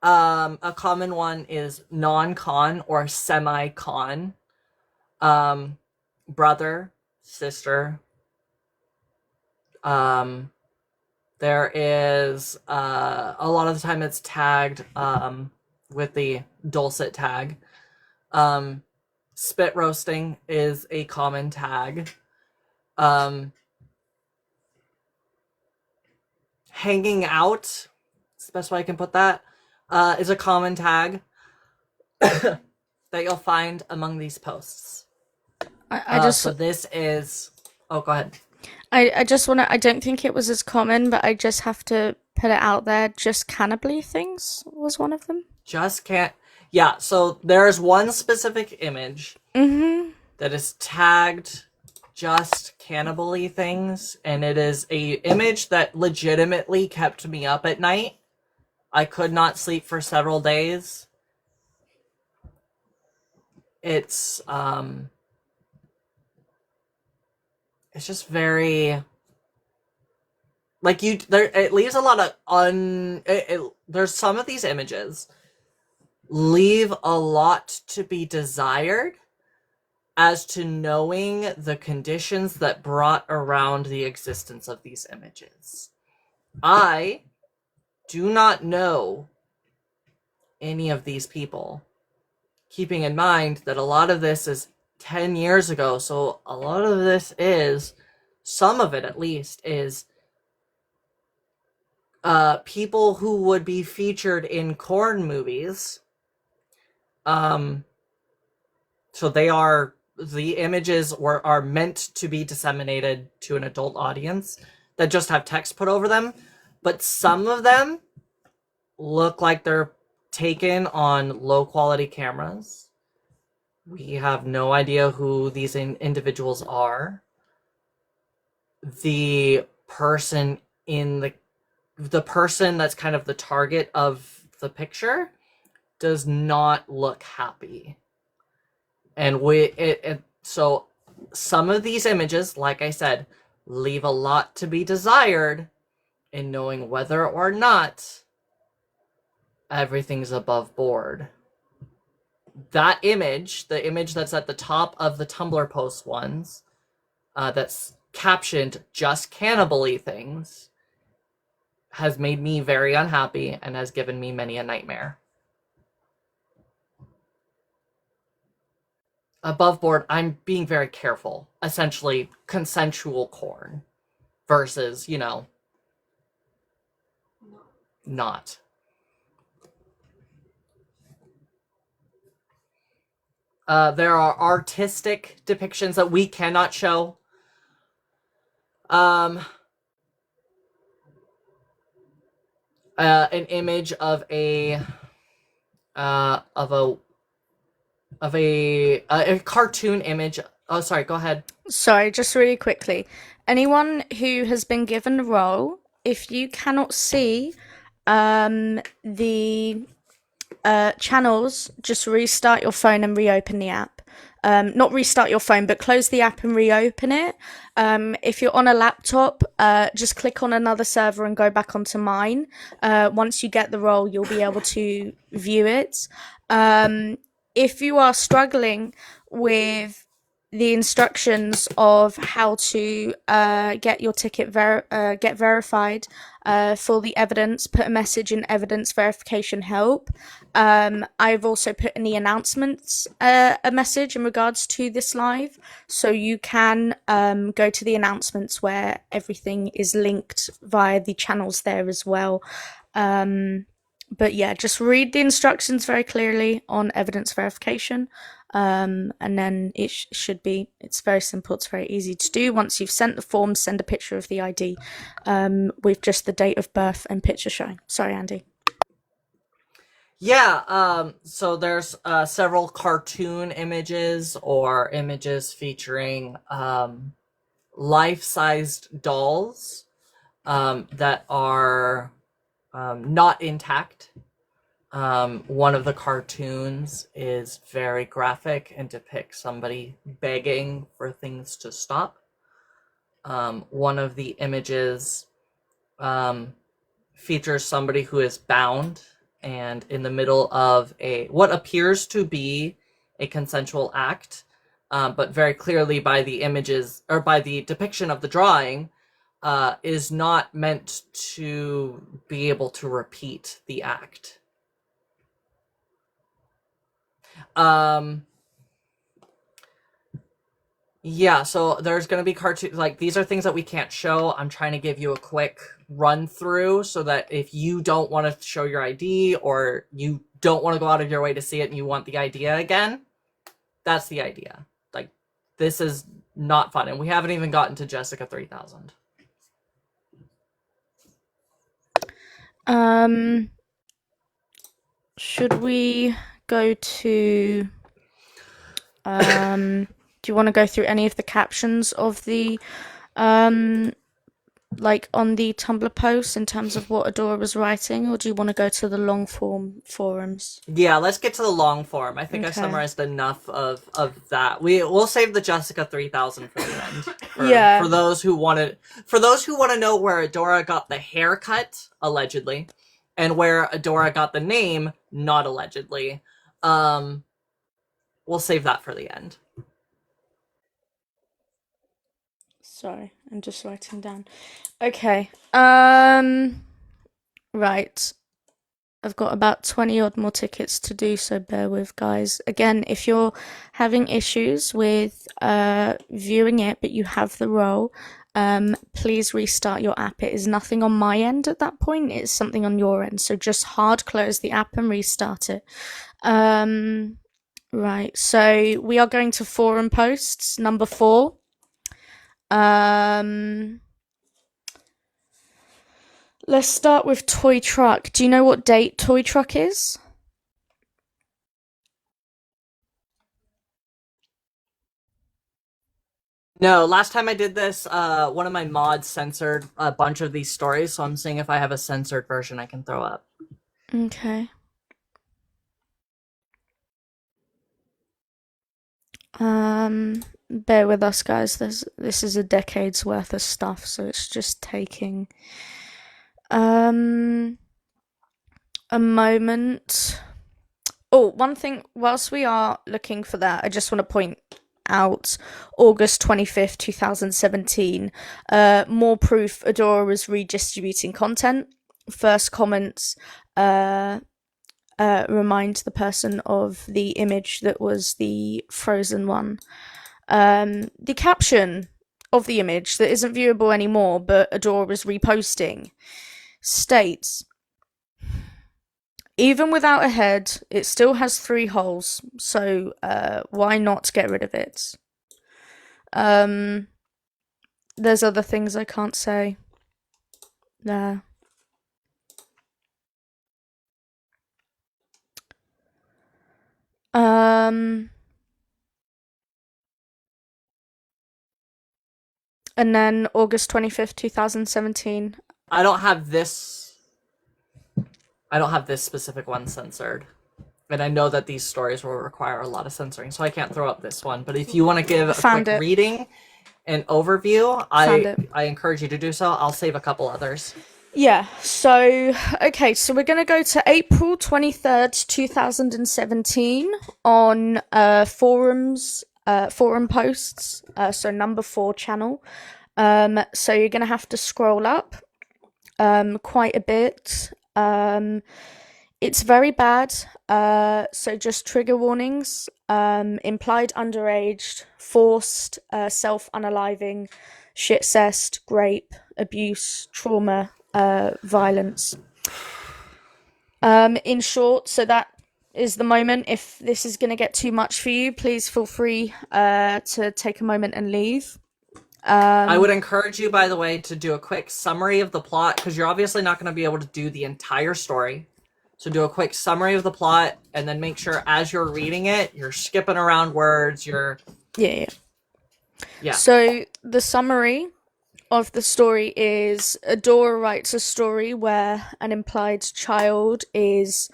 A common one is non-con or semi-con. Brother, sister. There is a lot of the time it's tagged with the dulcet tag. Spit roasting is a common tag. Hanging out, that's the best way I can put that, is a common tag that you'll find among these posts. So this is... Oh, go ahead. I just want to, I don't think it was as common, but I just have to put it out there. Just cannibally things was one of them. Just can't. Yeah, so there's one specific image that is tagged just cannibally things, and it is a image that legitimately kept me up at night. I could not sleep for several days. It's it's just very, like, it leaves a lot of there's some of these images leave a lot to be desired as to knowing the conditions that brought around the existence of these images. I do not know any of these people, keeping in mind that a lot of this is 10 years ago, so a lot of this is, some of it at least, is people who would be featured in corn movies. So the images are meant to be disseminated to an adult audience that just have text put over them, but some of them look like they're taken on low quality cameras. We have no idea who these individuals are. The person the person that's kind of the target of the picture does not look happy. And so some of these images, like I said, leave a lot to be desired in knowing whether or not everything's above board. That image, the image that's at the top of the Tumblr post ones, that's captioned just cannibal-y things, has made me very unhappy and has given me many a nightmare. Above board, I'm being very careful. Essentially, consensual corn versus, not. There are artistic depictions that we cannot show. An image of a cartoon image. Oh, sorry, go ahead. Sorry, just really quickly. Anyone who has been given a role, if you cannot see the channels, just restart your phone and reopen the app. Not restart your phone, but close the app and reopen it. If you're on a laptop, just click on another server and go back onto mine. Once you get the role, you'll be able to view it. If you are struggling with the instructions of how to get your ticket get verified for the evidence, put a message in evidence verification help. I've also put in the announcements a message in regards to this live, so you can go to the announcements where everything is linked via the channels there as well. But yeah, just read the instructions very clearly on evidence verification. And then it's very simple, it's very easy to do. Once you've sent the form, send a picture of the ID with just the date of birth and picture showing. Sorry, Andy. Yeah, so there's several cartoon images or images featuring life-sized dolls that are not intact. One of the cartoons is very graphic and depicts somebody begging for things to stop. One of the images features somebody who is bound and in the middle of what appears to be a consensual act, but very clearly by the images or by the depiction of the drawing, is not meant to be able to repeat the act. Yeah, so there's going to be cartoons, like these are things that we can't show. I'm trying to give you a quick run through so that if you don't want to show your ID or you don't want to go out of your way to see it and you want the idea again, that's the idea. Like, this is not fun. And we haven't even gotten to Jessica 3000. Should we go to do you want to go through any of the captions of the like on the Tumblr post in terms of what Adora was writing, or do you want to go to the long form forums? Yeah, let's get to the long form. I think I Okay. summarized enough of that. We'll save the Jessica 3000 for the end. Yeah. For those who want to know where Adora got the haircut, allegedly, and where Adora got the name, not allegedly. We'll save that for the end. Sorry, I'm just writing down. Okay. Right. I've got about 20 odd more tickets to do, so bear with, guys. Again, if you're having issues with viewing it, but you have the role, please restart your app. It is nothing on my end at that point. It's something on your end. So just hard close the app and restart it. Right. So we are going to forum posts, number 4. Let's start with Toy Truck. Do you know what date Toy Truck is? No, last time I did this, one of my mods censored a bunch of these stories, so I'm seeing if I have a censored version I can throw up. Okay. Bear with us, guys. This is a decade's worth of stuff, so it's just taking a moment. Oh, one thing, whilst we are looking for that, I just want to point out August 25th, 2017. More proof Adora was redistributing content. First comments remind the person of the image that was the frozen one. The caption of the image that isn't viewable anymore, but Adora was reposting, states, even without a head, it still has 3 holes, so why not get rid of it? There's other things I can't say there. And then August 25th, 2017. I don't have this specific one censored. And I know that these stories will require a lot of censoring, so I can't throw up this one. But if you want to give a quick reading and overview, I encourage you to do so. I'll save a couple others. Yeah, so, okay, so we're going to go to April 23rd, 2017 on forum posts, so number 4 channel. So you're going to have to scroll up quite a bit. It's very bad, so just trigger warnings, implied underage, forced, self-unaliving, shit-cessed, grape, abuse, trauma, violence. In short, so that is the moment. If this is going to get too much for you, please feel free to take a moment and leave. I would encourage you, by the way, to do a quick summary of the plot, because you're obviously not going to be able to do the entire story. So do a quick summary of the plot, and then make sure as you're reading it, you're skipping around words, Yeah. So the summary of the story is Adora writes a story where an implied child is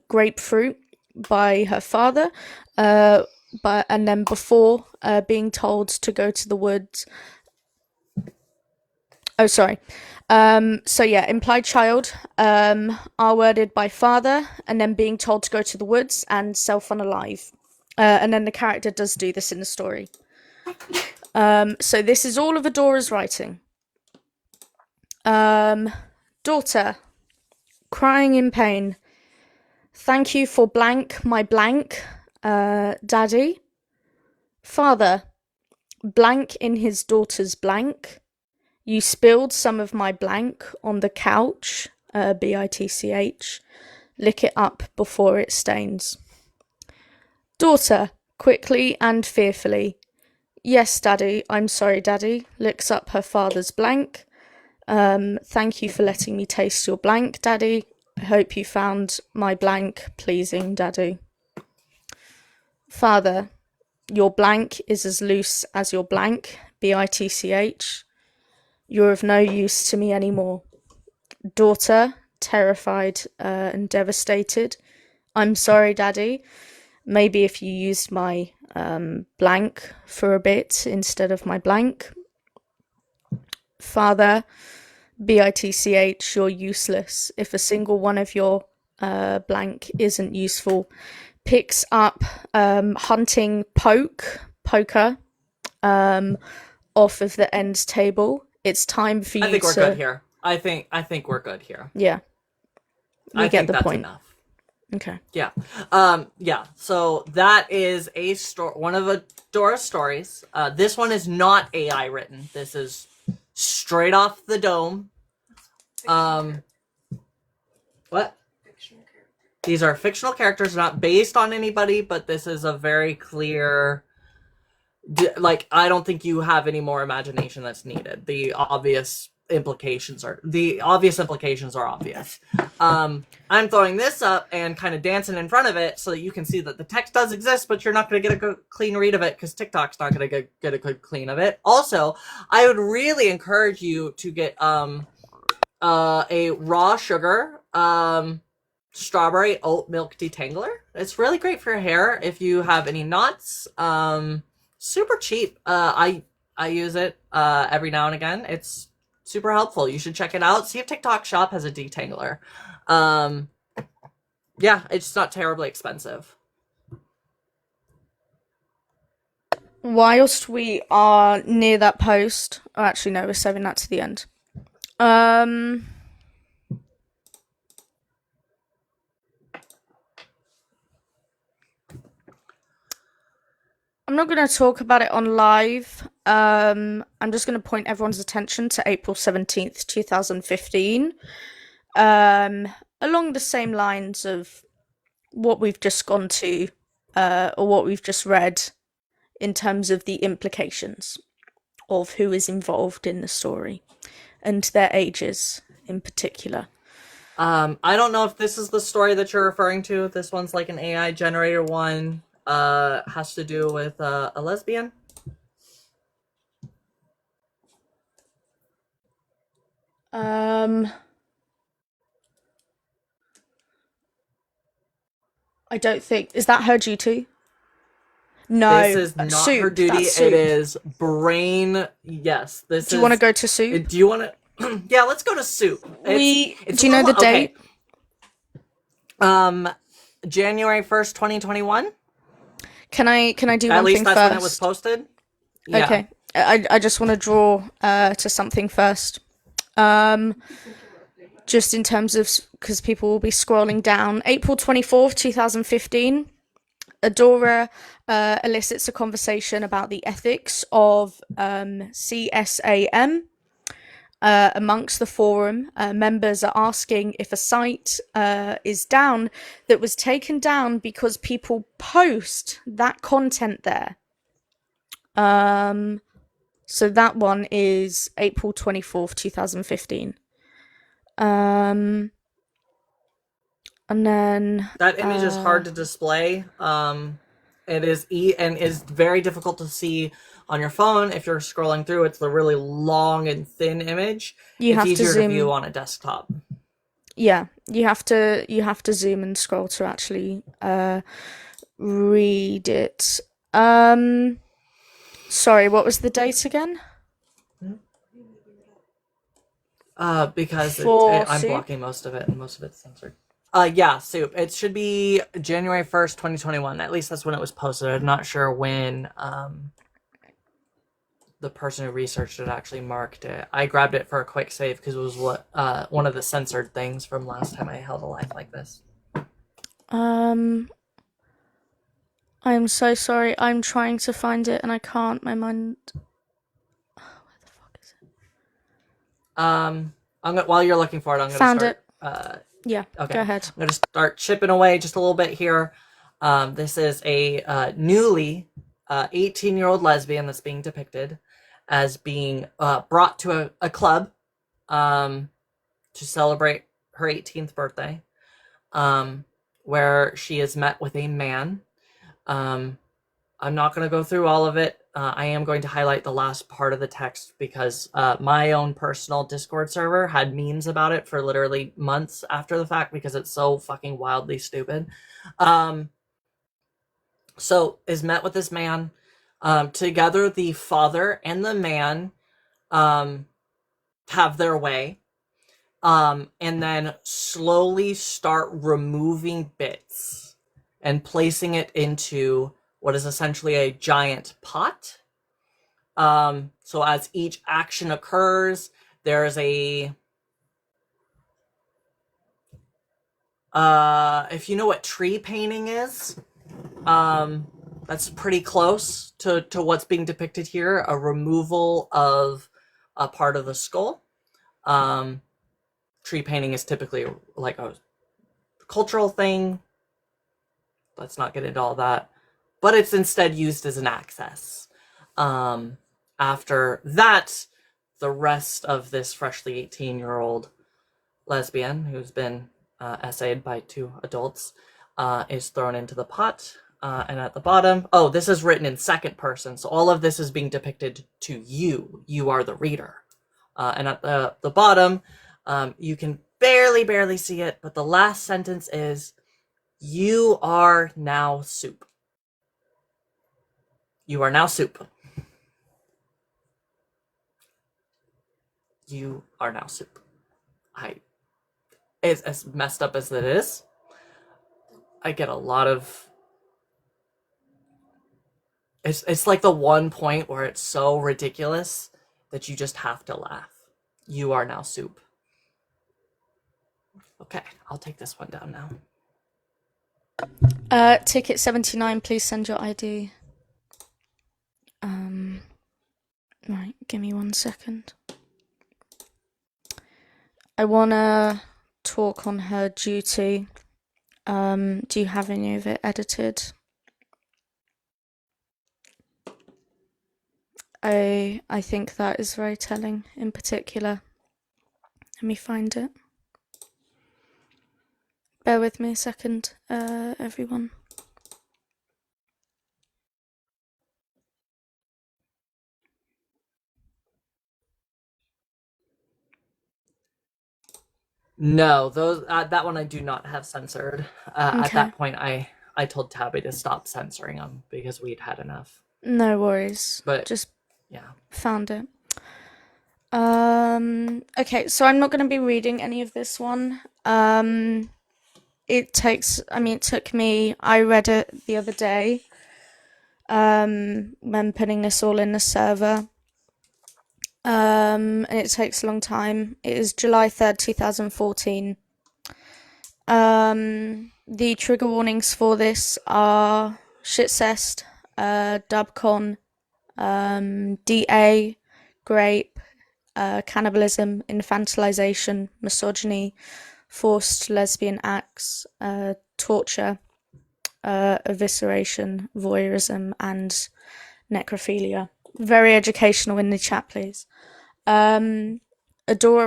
grapefruit by her father, and then before being told to go to the woods. Oh, sorry. So yeah, implied child, R-worded by father, and then being told to go to the woods and self-unalive. And then the character does do this in the story. So this is all of Adora's writing. Daughter, crying in pain. Thank you for blank, my blank, daddy. Father, blank in his daughter's blank. You spilled some of my blank on the couch, bitch. Lick it up before it stains. Daughter, quickly and fearfully. Yes, daddy, I'm sorry, daddy. Licks up her father's blank. Thank you for letting me taste your blank, daddy. I hope you found my blank pleasing, daddy. Father, your blank is as loose as your blank, bitch. You're of no use to me anymore. Daughter, terrified and devastated. I'm sorry, Daddy. Maybe if you used my blank for a bit instead of my blank. Father, bitch, you're useless. If a single one of your blank isn't useful. Picks up hunting poker off of the end table. It's time for you to... I think we're good here. I think we're good here. Yeah. I think that's enough. Okay. Yeah. Yeah. So that is a one of Adora's stories. This one is not AI written. This is straight off the dome. What? These are fictional characters, not based on anybody, but this is a very clear... Like, I don't think you have any more imagination that's needed. The obvious implications are obvious. I'm throwing this up and kind of dancing in front of it so that you can see that the text does exist, but you're not going to get a good, clean read of it because TikTok's not going to get a good clean of it. Also, I would really encourage you to get a raw sugar strawberry oat milk detangler. It's really great for your hair if you have any knots. Super cheap. I use it every now and again. It's super helpful. You should check it out. See if TikTok Shop has a detangler. Yeah, it's not terribly expensive. Whilst we are near that post, actually no, we're saving that to the end. I'm not going to talk about it on live. I'm just going to point everyone's attention to April 17th, 2015. Along the same lines of what we've just gone to, or what we've just read, in terms of the implications of who is involved in the story and their ages in particular. I don't know if this is the story that you're referring to. This one's like an AI generator one. Has to do with a lesbian. I don't think... Is that her duty? No. This is not Soup, her duty. It is brain. Yes. Do you want to go to Soup? Do you want to... Yeah, let's go to Soup. Do you know the date? January 1st, 2021. Can I do one thing first? At least that's when it was posted. Yeah. Okay. I just want to draw to something first. Just in terms of, because people will be scrolling down. April 24th, 2015, Adora elicits a conversation about the ethics of CSAM. Amongst the forum, members are asking if a site is down that was taken down because people post that content there. So that one is April 24th, 2015. And then... That image is hard to display. It is very difficult to see on your phone. If you're scrolling through, it's the really long and thin image. It's easier to view on a desktop. Yeah, you have to zoom and scroll to actually read it. Sorry, what was the date again? Because I'm blocking most of it, and most of it's censored. Yeah, Soup. It should be January 1st, 2021. At least that's when it was posted. I'm not sure when the person who researched it actually marked it. I grabbed it for a quick save because it was one of the censored things from last time I held a live like this. I'm so sorry. I'm trying to find it and I can't. My mind... where the fuck is it? While you're looking for it, I'm going to start... Yeah, okay. Go ahead. I'm going to start chipping away just a little bit here. This is a newly 18-year-old lesbian that's being depicted as being brought to a club to celebrate her 18th birthday, where she is met with a man I'm not going to go through all of it. I am going to highlight the last part of the text because my own personal Discord server had memes about it for literally months after the fact because it's so fucking wildly stupid. So is met with this man. Together, the father and the man have their way. And then slowly start removing bits and placing it into what is essentially a giant pot. So as each action occurs, there's a... if you know what tree painting is, that's pretty close to what's being depicted here. A removal of a part of the skull. Tree painting is typically like a cultural thing. Let's not get into all that. But it's instead used as an access. After that, the rest of this freshly 18-year-old lesbian who's been essayed by 2 adults is thrown into the pot. And at the bottom, this is written in second person, so all of this is being depicted to you. You are the reader. And at the bottom, you can barely see it, but the last sentence is, "You are now soup." You are now soup. You are now soup. As messed up as it is, I get a lot of... It's like the one point where it's so ridiculous that you just have to laugh. You are now soup. Okay, I'll take this one down now. Ticket 79, please send your ID. Right, give me 1 second. I wanna talk on her duty. Do you have any of it edited? I think that is very telling in particular. Let me find it. Bear with me a second, everyone. No, those that one I do not have censored. Okay. At that point, I told Tabby to stop censoring them because we'd had enough. No worries. But just yeah, found it. Okay, so I'm not going to be reading any of this one. It took me... I read it the other day. When putting this all in the server. And it takes a long time. It is July 3rd, 2014. The trigger warnings for this are shitcest, dubcon, DA, GRAPE, cannibalism, infantilization, misogyny, forced lesbian acts, torture, evisceration, voyeurism, and necrophilia. Very educational in the chat, please. Adora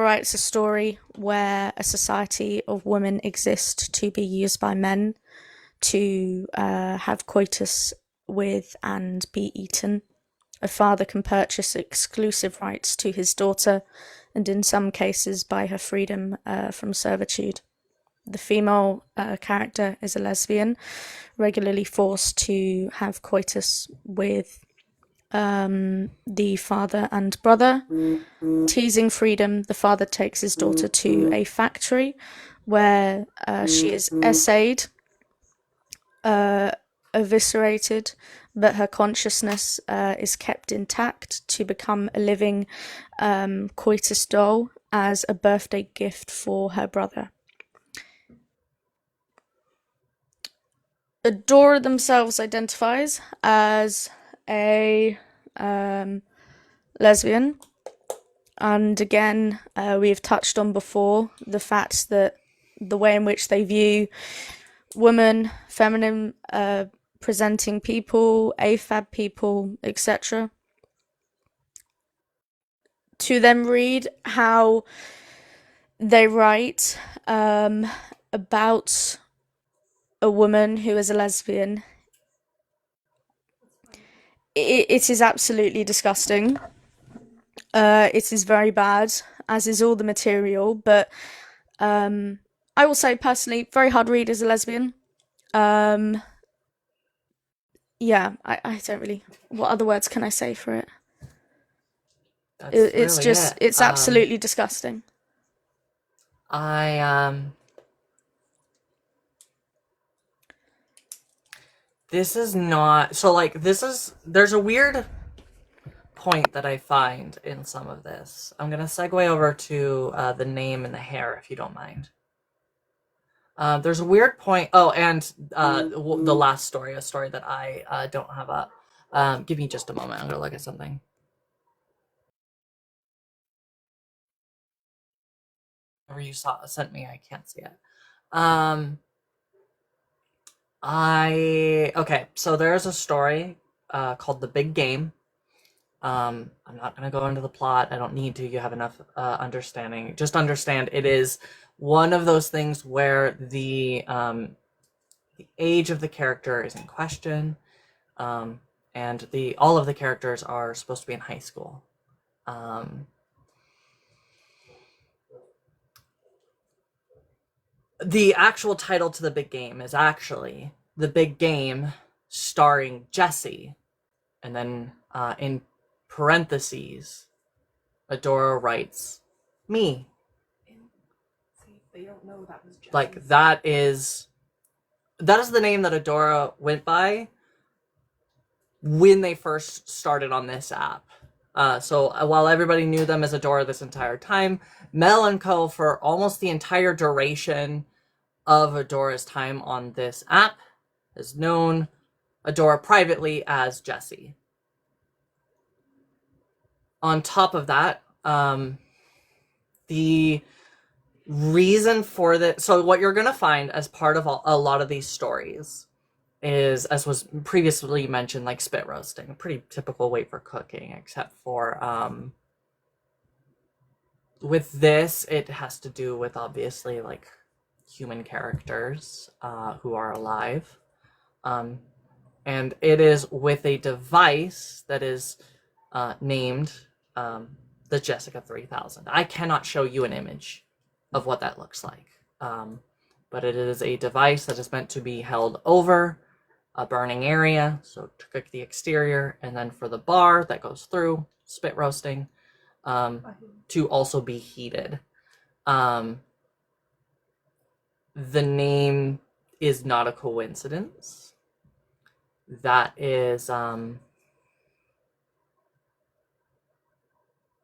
writes a story where a society of women exist to be used by men to have coitus with and be eaten. A father can purchase exclusive rights to his daughter, and in some cases buy her freedom from servitude. The female character is a lesbian, regularly forced to have coitus with the father and brother. Teasing freedom, the father takes his daughter to a factory where she is essayed, eviscerated, but her consciousness is kept intact to become a living coitus doll as a birthday gift for her brother. Adora themselves identifies as a lesbian, and again, we've touched on before the fact that the way in which they view women, feminine presenting people, AFAB people, etc. To then read how they write about a woman who is a lesbian it is absolutely disgusting. It is very bad, as is all the material, but I will say personally, very hard read as a lesbian. Yeah, I don't really. What other words can I say for it? It's really just, it's absolutely disgusting. This is not, so like, there's a weird point that I find in some of this. I'm gonna segue over to the name and the hair, if you don't mind. There's a weird point. Oh, and the last story, a story that I don't have up. Give me just a moment. I'm gonna look at something. Whatever you sent me, I can't see it. Okay, so there's a story called The Big Game. I'm not gonna go into the plot. I don't need to. You have enough understanding. Just understand it is one of those things where the age of the character is in question, and all of the characters are supposed to be in high school. The actual title to The Big Game is actually The Big Game starring Jesse, and then in parentheses, Adora writes, me. They don't know that was Jesse. Like, that is the name that Adora went by when they first started on this app. So while everybody knew them as Adora this entire time, Mel and Co. for almost the entire duration of Adora's time on this app has known Adora privately as Jessie. On top of that, the reason for that, so what you're going to find as part of a lot of these stories is, as was previously mentioned, like spit roasting, a pretty typical way for cooking, except for with this, it has to do with obviously like human characters who are alive. And it is with a device that is named the Jessica 3000. I cannot show you an image of what that looks like. But it is a device that is meant to be held over a burning area, so to cook the exterior, and then for the bar that goes through, spit roasting, to also be heated. The name is not a coincidence. That is,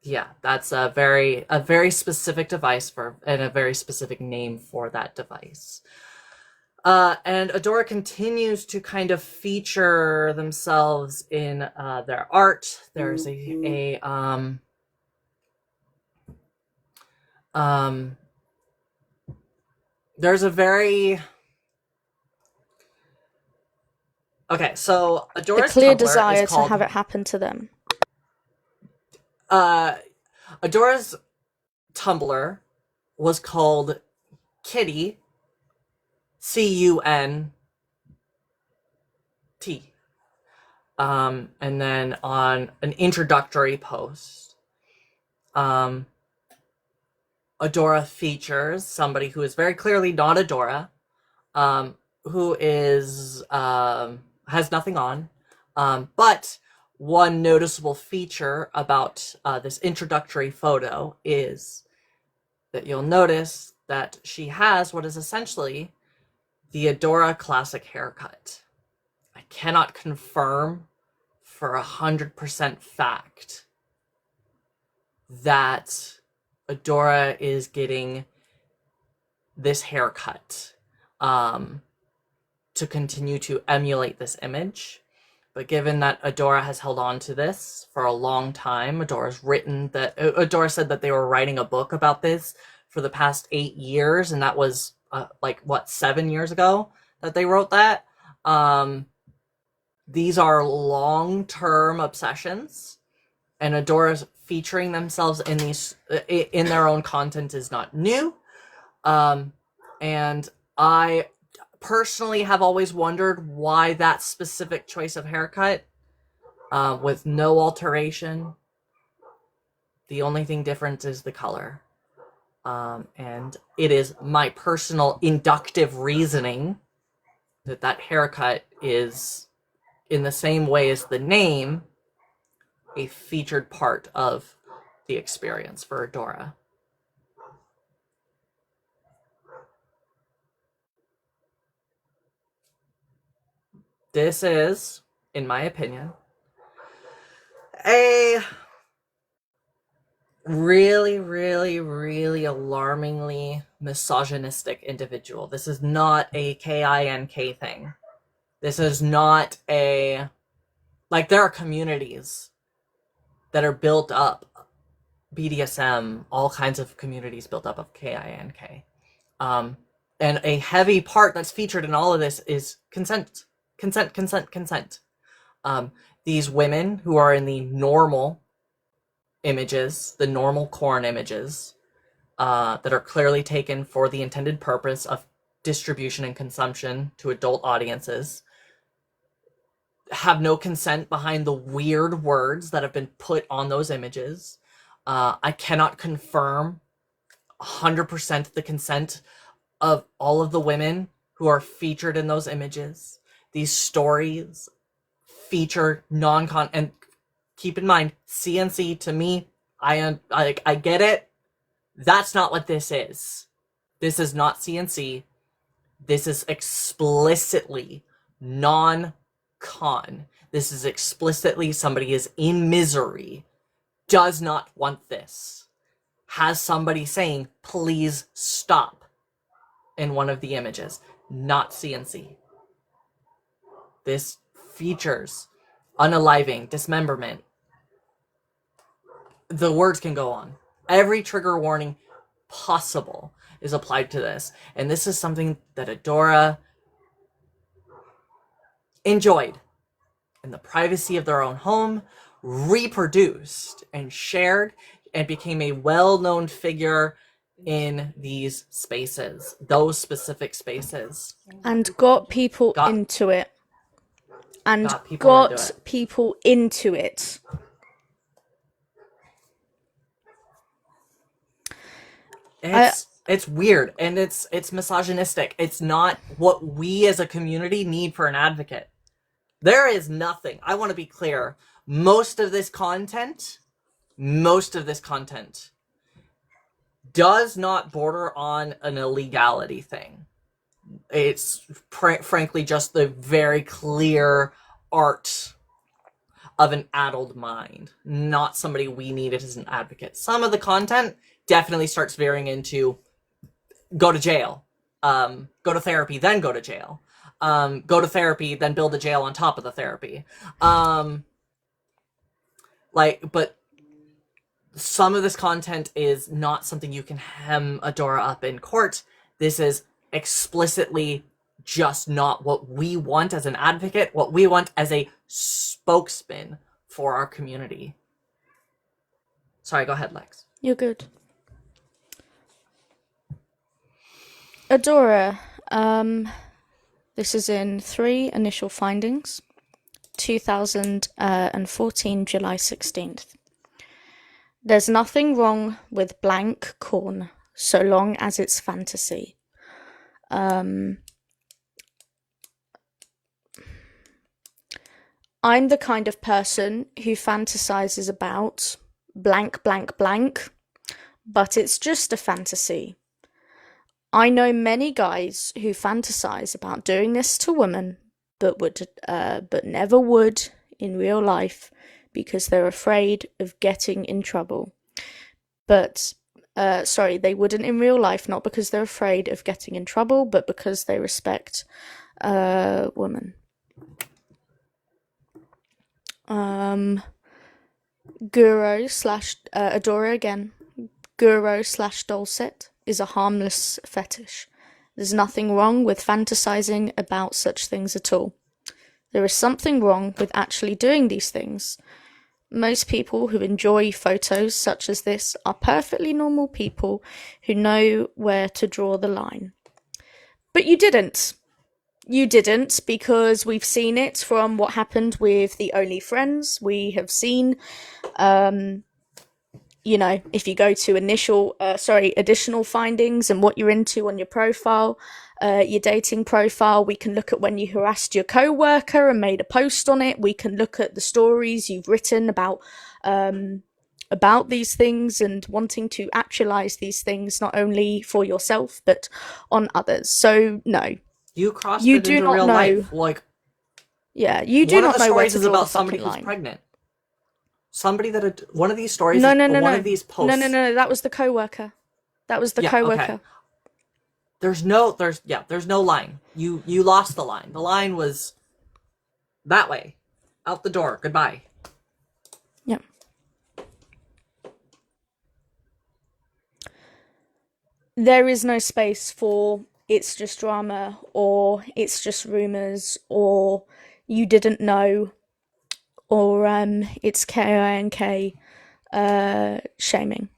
yeah, that's a very specific device and a very specific name for that device. And Adora continues to kind of feature themselves in their art. There's there's a very so Adora's a clear Tumblr desire is called, to have it happen to them. Adora's Tumblr was called Kitty, CUNT. And then on an introductory post, Adora features somebody who is very clearly not Adora, who is has nothing on, but one noticeable feature about this introductory photo is that you'll notice that she has what is essentially the Adora classic haircut. I cannot confirm for 100% fact that Adora is getting this haircut to continue to emulate this image. But given that Adora has held on to this for a long time, Adora said that they were writing a book about this for the past 8 years, and that was 7 years ago that they wrote that. These are long-term obsessions, and Adora's featuring themselves in their own content is not new. And I personally have always wondered why that specific choice of haircut. with no alteration. The only thing different is the color. And it is my personal inductive reasoning that haircut is, in the same way as the name, a featured part of the experience for Adora. This is, in my opinion, a really, really, really alarmingly misogynistic individual. This is not a KINK thing. This is not a... Like, there are communities that are built up, BDSM, all kinds of communities built up of KINK. And a heavy part that's featured in all of this is consent. Consent. These women who are in the normal images, the normal corn images, that are clearly taken for the intended purpose of distribution and consumption to adult audiences, have no consent behind the weird words that have been put on those images. I cannot confirm 100% the consent of all of the women who are featured in those images. These stories feature non-con, and keep in mind, CNC, to me, I get it. That's not what this is. This is not CNC. This is explicitly non-con. This is explicitly somebody is in misery, does not want this, has somebody saying, please stop, in one of the images. Not CNC. This features unaliving, dismemberment. The words can go on. Every trigger warning possible is applied to this. And this is something that Adora enjoyed in the privacy of their own home, reproduced and shared, and became a well-known figure in these spaces, those specific spaces. And got people into it. And got people into it. It's weird, and it's misogynistic. It's not what we as a community need for an advocate. There is nothing. I want to be clear. Most of this content does not border on an illegality thing. It's frankly just the very clear art of an addled mind, not somebody we needed as an advocate. Some of the content definitely starts veering into go to jail, go to therapy, then go to jail, go to therapy, then build a jail on top of the therapy. But some of this content is not something you can hem Adora up in court. This is explicitly just not what we want as an advocate, what we want as a spokesman for our community. Sorry, go ahead, Lex. You're good. Adora, this is in 3 initial findings, 2014, July 16th. There's nothing wrong with blank corn, so long as it's fantasy. I'm the kind of person who fantasizes about blank, blank, blank, but it's just a fantasy. I know many guys who fantasize about doing this to women, but never would in real life because they're afraid of getting in trouble. They wouldn't in real life, not because they're afraid of getting in trouble, but because they respect women. Adora again. Guru/Dulcet is a harmless fetish. There's nothing wrong with fantasizing about such things at all. There is something wrong with actually doing these things. Most people who enjoy photos such as this are perfectly normal people who know where to draw the line. But you didn't. You didn't, because we've seen it from what happened with the Only Friends. We have seen, you know, if you go to additional findings and what you're into on your profile, your dating profile, we can look at when you harassed your co-worker and made a post on it. We can look at the stories you've written about these things and wanting to actualize these things, not only for yourself, but on others. So, no. You crossed it into real life. Like, yeah, you do not know where to draw the fucking line. One of the stories is about somebody who's pregnant. Somebody that one of these stories. No. One of these posts. No. That was the coworker. Okay. There's no line. You lost the line. The line was that way, out the door. Goodbye. Yep. There is no space for it's just drama, or it's just rumors, or you didn't know, or it's KINK shaming.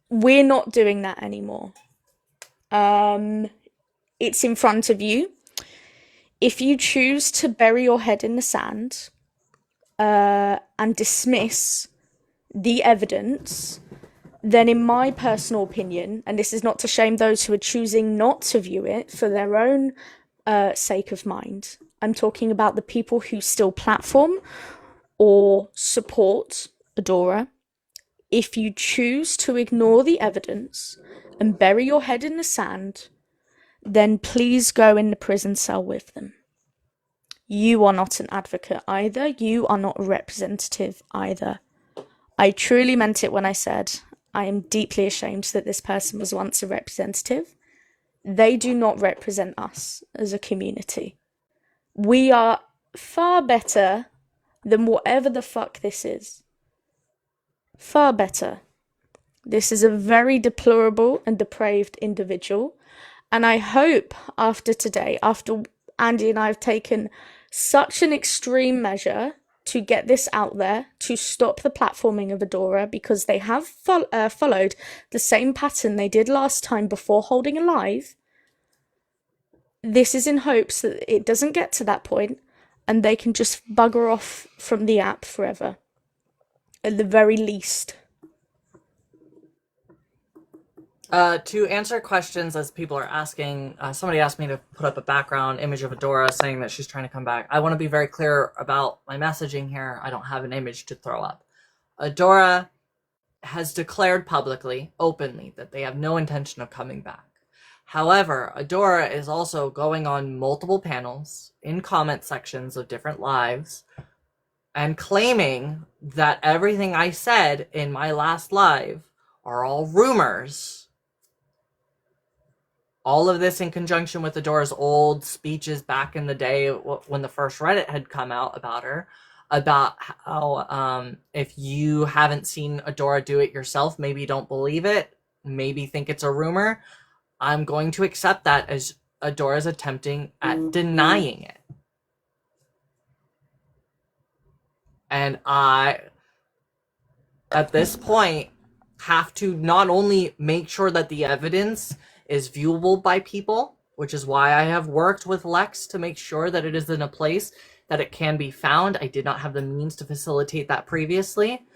We're not doing that anymore. It's in front of you. If you choose to bury your head in the sand and dismiss the evidence, then in my personal opinion, and this is not to shame those who are choosing not to view it for their own sake of mind, I'm talking about the people who still platform or support Adora. If you choose to ignore the evidence and bury your head in the sand, then please go in the prison cell with them. You are not an advocate either. You are not a representative either. I truly meant it when I said I am deeply ashamed that this person was once a representative. They do not represent us as a community. We are far better than whatever the fuck this is. Far better. This is a very deplorable and depraved individual. And I hope after today, after Andy and I have taken such an extreme measure to get this out there, to stop the platforming of Adora, because they have followed the same pattern they did last time before holding a live. This is in hopes that it doesn't get to that point and they can just bugger off from the app forever. At the very least. To answer questions as people are asking, somebody asked me to put up a background image of Adora saying that she's trying to come back. I want to be very clear about my messaging here. I don't have an image to throw up. Adora has declared publicly, openly, that they have no intention of coming back. However, Adora is also going on multiple panels in comment sections of different lives and claiming that everything I said in my last live are all rumors. All of this in conjunction with Adora's old speeches back in the day when the first Reddit had come out about her, about how if you haven't seen Adora do it yourself, maybe you don't believe it, maybe think it's a rumor. I'm going to accept that as Adora's attempting at denying it. And I, at this point, have to not only make sure that the evidence is viewable by people, which is why I have worked with Lex to make sure that it is in a place that it can be found. I did not have the means to facilitate that previously,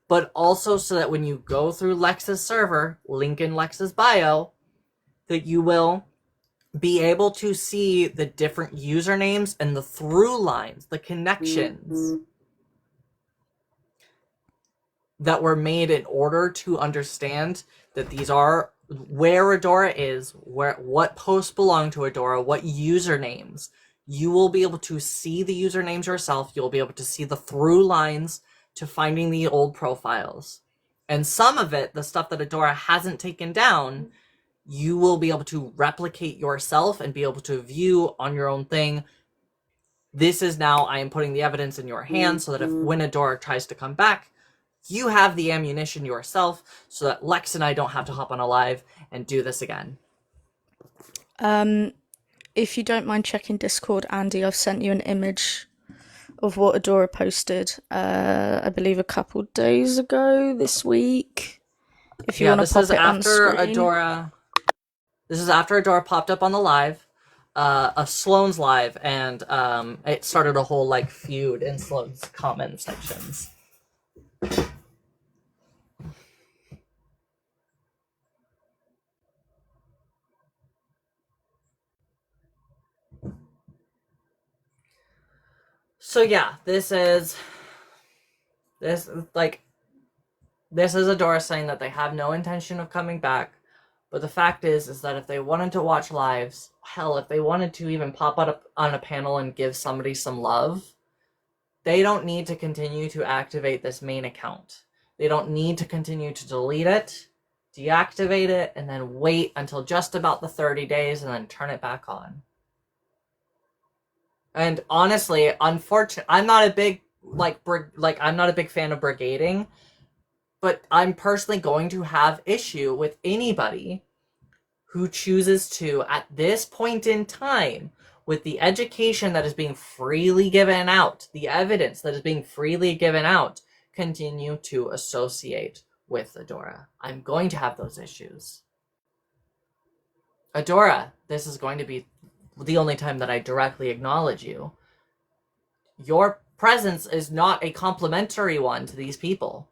but also so that when you go through Lex's server, link in Lex's bio, that you will be able to see the different usernames and the through lines, the connections that were made in order to understand that these are where Adora is, what posts belong to Adora, what usernames. You will be able to see the usernames yourself. You'll be able to see the through lines to finding the old profiles. And some of it, the stuff that Adora hasn't taken down, you will be able to replicate yourself and be able to view on your own thing. This is now, I am putting the evidence in your hands so that if when Adora tries to come back, you have the ammunition yourself so that Lex and I don't have to hop on a live and do this again. If you don't mind checking Discord, Andy, I've sent you an image of what Adora posted, I believe a couple days ago this week. If you want to pop it on screen. This is after Adora popped up on the live. Sloane's live, and it started a whole like feud in Sloane's comment sections. So yeah, this is Adora saying that they have no intention of coming back, but the fact is that if they wanted to watch lives, hell, if they wanted to even pop up on a panel and give somebody some love, they don't need to continue to activate this main account. They don't need to continue to delete it, deactivate it, and then wait until just about the 30 days and then turn it back on. And honestly, unfortunately, I'm not a big I'm not a big fan of brigading, but I'm personally going to have issue with anybody who chooses to, at this point in time, with the education that is being freely given out, the evidence that is being freely given out, continue to associate with Adora. I'm going to have those issues. Adora, this is going to be the only time that I directly acknowledge you. Your presence is not a complimentary one to these people.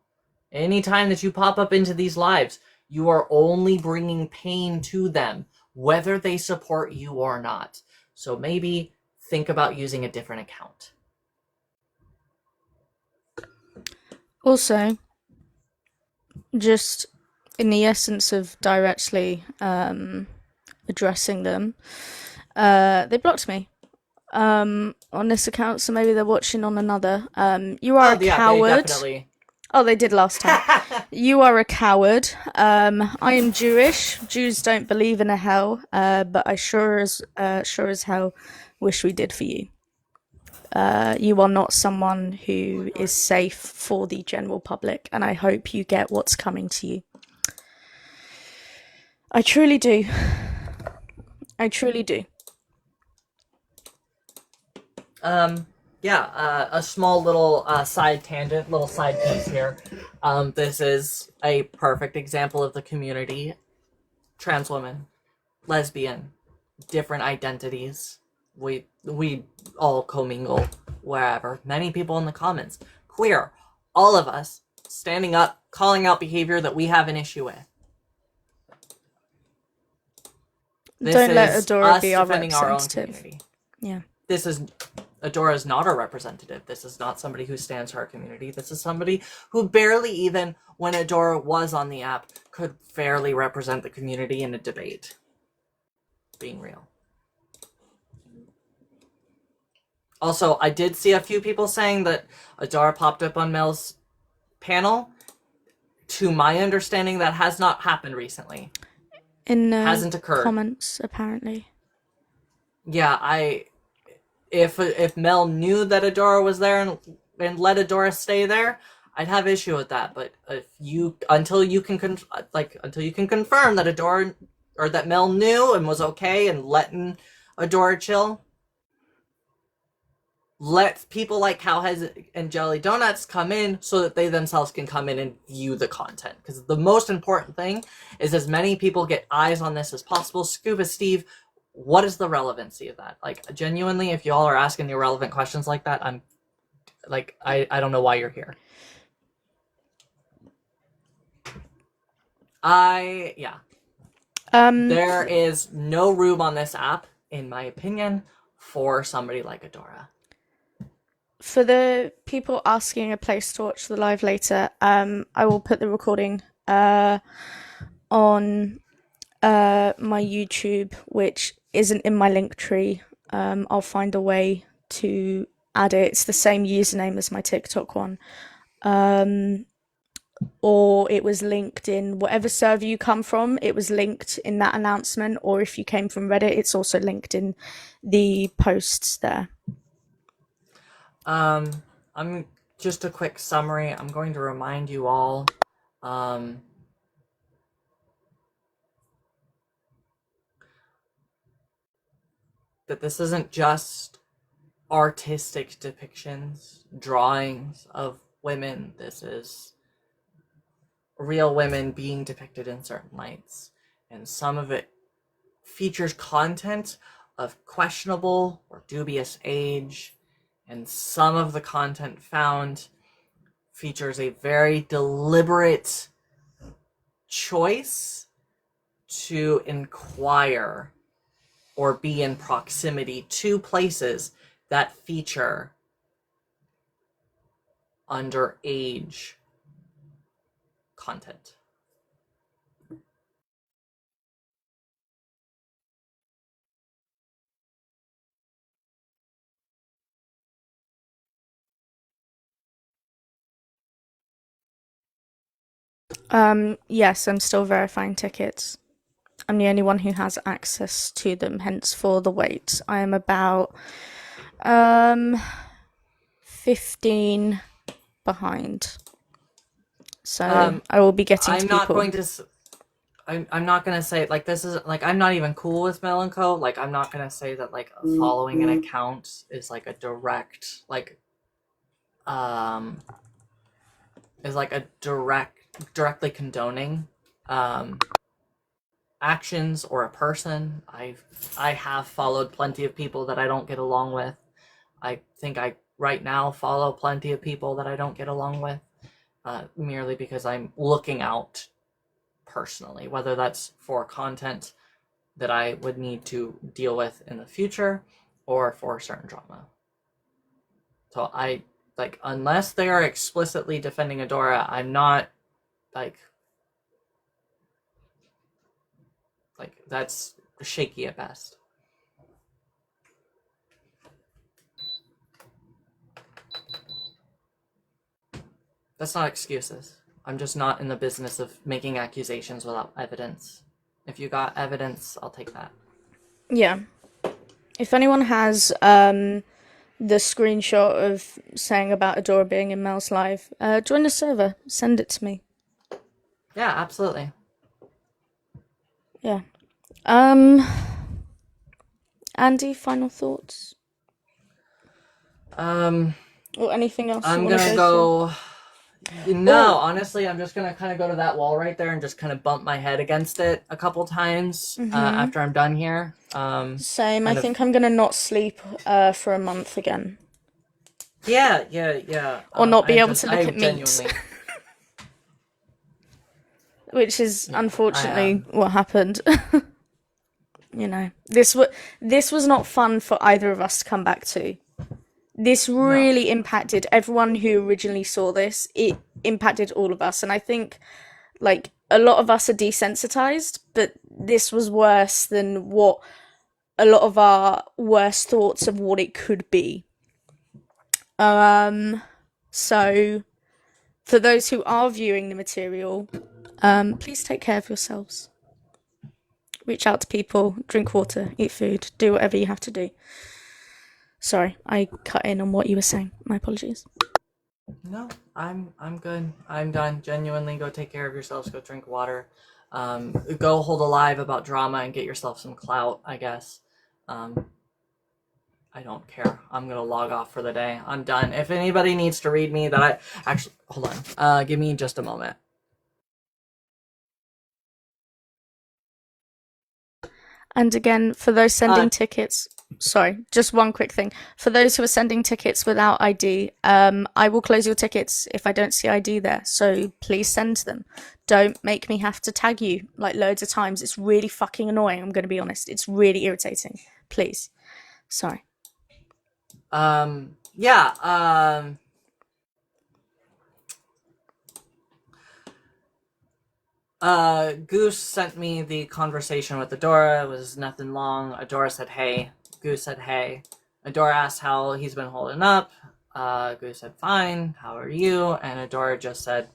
Anytime that you pop up into these lives, you are only bringing pain to them, whether they support you or not. So maybe think about using a different account. Also, just in the essence of directly addressing them, they blocked me on this account, so maybe they're watching on another. You are a coward. Oh, they did last time. You are a coward. I am Jewish. Jews don't believe in a hell, but I sure as hell wish we did for you. You are not someone who is safe for the general public, and I hope you get what's coming to you. I truly do. I truly do. A small little side tangent, little side piece here. This is a perfect example of the community. Trans women, lesbian, different identities. We all commingle wherever. Many people in the comments. Queer. All of us standing up, calling out behavior that we have an issue with. Don't let Adora be our representative. Yeah. Adora is not our representative. This is not somebody who stands for our community. This is somebody who barely even, when Adora was on the app, could fairly represent the community in a debate. Being real. Also, I did see a few people saying that Adora popped up on Mel's panel. To my understanding, that has not happened recently. Hasn't occurred. Comments, apparently. Yeah, if Mel knew that Adora was there and let Adora stay there, I'd have issue with that. But until you can confirm that Adora or that Mel knew and was okay and letting Adora chill, let people like Cowheads and Jelly Donuts come in so that they themselves can come in and view the content. Because the most important thing is as many people get eyes on this as possible. Scuba Steve, what is the relevancy of that? Like, genuinely, if y'all are asking irrelevant questions like that, I'm like, I don't know why you're here. There is no room on this app, in my opinion, for somebody like Adora. For the people asking a place to watch the live later, I will put the recording on my YouTube, which isn't in my link tree. I'll find a way to add it. It's the same username as my TikTok one. Or it was linked in whatever server you come from, it was linked in that announcement. Or if you came from Reddit, it's also linked in the posts there. I'm just a quick summary. I'm going to remind you all, that this isn't just artistic depictions, drawings of women. This is real women being depicted in certain lights. And some of it features content of questionable or dubious age, and some of the content found features a very deliberate choice to inquire or be in proximity to places that feature underage content. Yes, I'm still verifying tickets. I'm the only one who has access to them, hence for the wait. I am about 15 behind. So I will be getting to people. I'm not going to say, like, this is, like, I'm not even cool with Melanco. Like, I'm not going to say that, like, following an account is, like, a direct, like, is, like, a directly condoning, actions or a person. I have followed plenty of people that I don't get along with. I think I, right now, follow plenty of people that I don't get along with, merely because I'm looking out personally, whether that's for content that I would need to deal with in the future or for certain drama. So I, like, unless they are explicitly defending Adora, I'm not, like, that's shaky at best. That's not excuses. I'm just not in the business of making accusations without evidence. If you got evidence, I'll take that. Yeah. If anyone has the screenshot of saying about Adora being in Mel's live, join the server. Send it to me. Yeah, absolutely. Yeah. Andy, final thoughts? Or anything else I'm you want to gonna go go. No, honestly, I'm just gonna kind of go to that wall right there and just kind of bump my head against it a couple times after I'm done here. Same. I think I'm gonna not sleep for a month again. Yeah. Or not be able to look at meat. Which is unfortunately what happened. You know, this was not fun for either of us to come back to. This really impacted everyone who originally saw this. It impacted all of us, and I think, like, a lot of us are desensitized, but this was worse than what a lot of our worst thoughts of what it could be. So for those who are viewing the material, please take care of yourselves. Reach out to people, drink water, eat food, do whatever you have to do. Sorry, I cut in on what you were saying. My apologies. No, I'm good. I'm done. Genuinely, go take care of yourselves. Go drink water. Go hold a live about drama and get yourself some clout, I guess. I don't care. I'm gonna log off for the day. I'm done. If anybody needs to read me, hold on. Give me just a moment. And again, for those sending tickets, sorry, just one quick thing. For those who are sending tickets without ID, I will close your tickets if I don't see ID there. So please send them. Don't make me have to tag you like loads of times. It's really fucking annoying. I'm going to be honest. It's really irritating. Please. Sorry. Goose sent me the conversation with Adora. It was nothing long. Adora said, hey. Goose said, hey. Adora asked how he's been holding up. Goose said, fine. How are you? And Adora just said,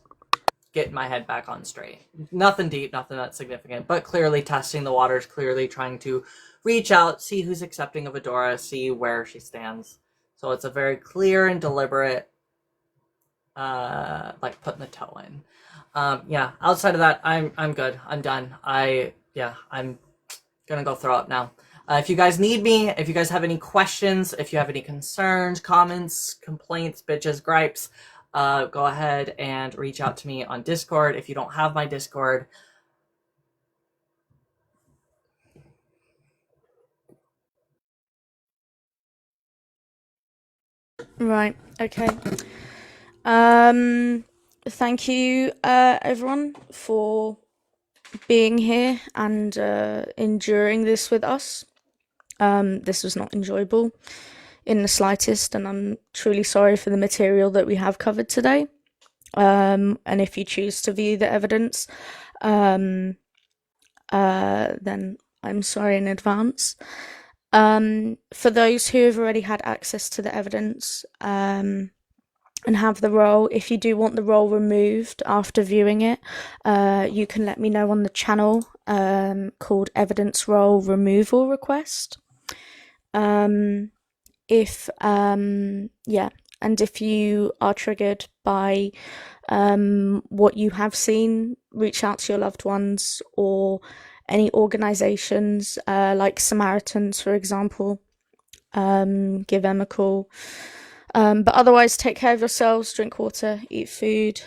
getting my head back on straight. Nothing deep, nothing that significant, but clearly testing the waters, clearly trying to reach out, see who's accepting of Adora, see where she stands. So it's a very clear and deliberate, like, putting the toe in. Outside of that, I'm good. I'm done. I'm gonna go throw up now. If you guys need me, if you guys have any questions, if you have any concerns, comments, complaints, bitches, gripes, go ahead and reach out to me on Discord. If you don't have my Discord, Right. Okay. Thank you, everyone, for being here and enduring this with us. This was not enjoyable in the slightest, and I'm truly sorry for the material that we have covered today. And if you choose to view the evidence, then I'm sorry in advance. For those who have already had access to the evidence and have the role, if you do want the role removed after viewing it, you can let me know on the channel called Evidence Role Removal Request. If you are triggered by what you have seen, reach out to your loved ones or any organisations like Samaritans, for example. Give them a call. But otherwise, take care of yourselves, drink water, eat food,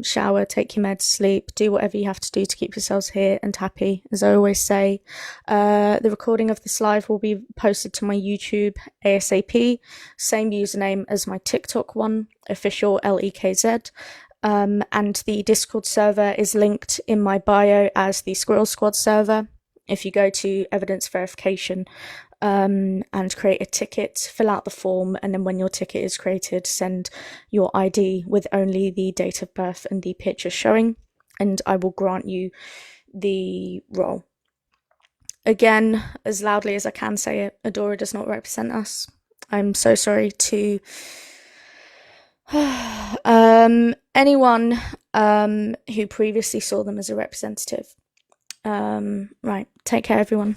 shower, take your meds, sleep, do whatever you have to do to keep yourselves here and happy. As I always say, the recording of this live will be posted to my YouTube ASAP, same username as my TikTok one, official LEKZ. And the Discord server is linked in my bio as the Squirrel Squad server. If you go to evidence verification, and create a ticket, fill out the form, and then when your ticket is created, send your ID with only the date of birth and the picture showing, and I will grant you the role. Again, as loudly as I can say it, Adora does not represent us. I'm so sorry to anyone who previously saw them as a representative. Right, take care, everyone.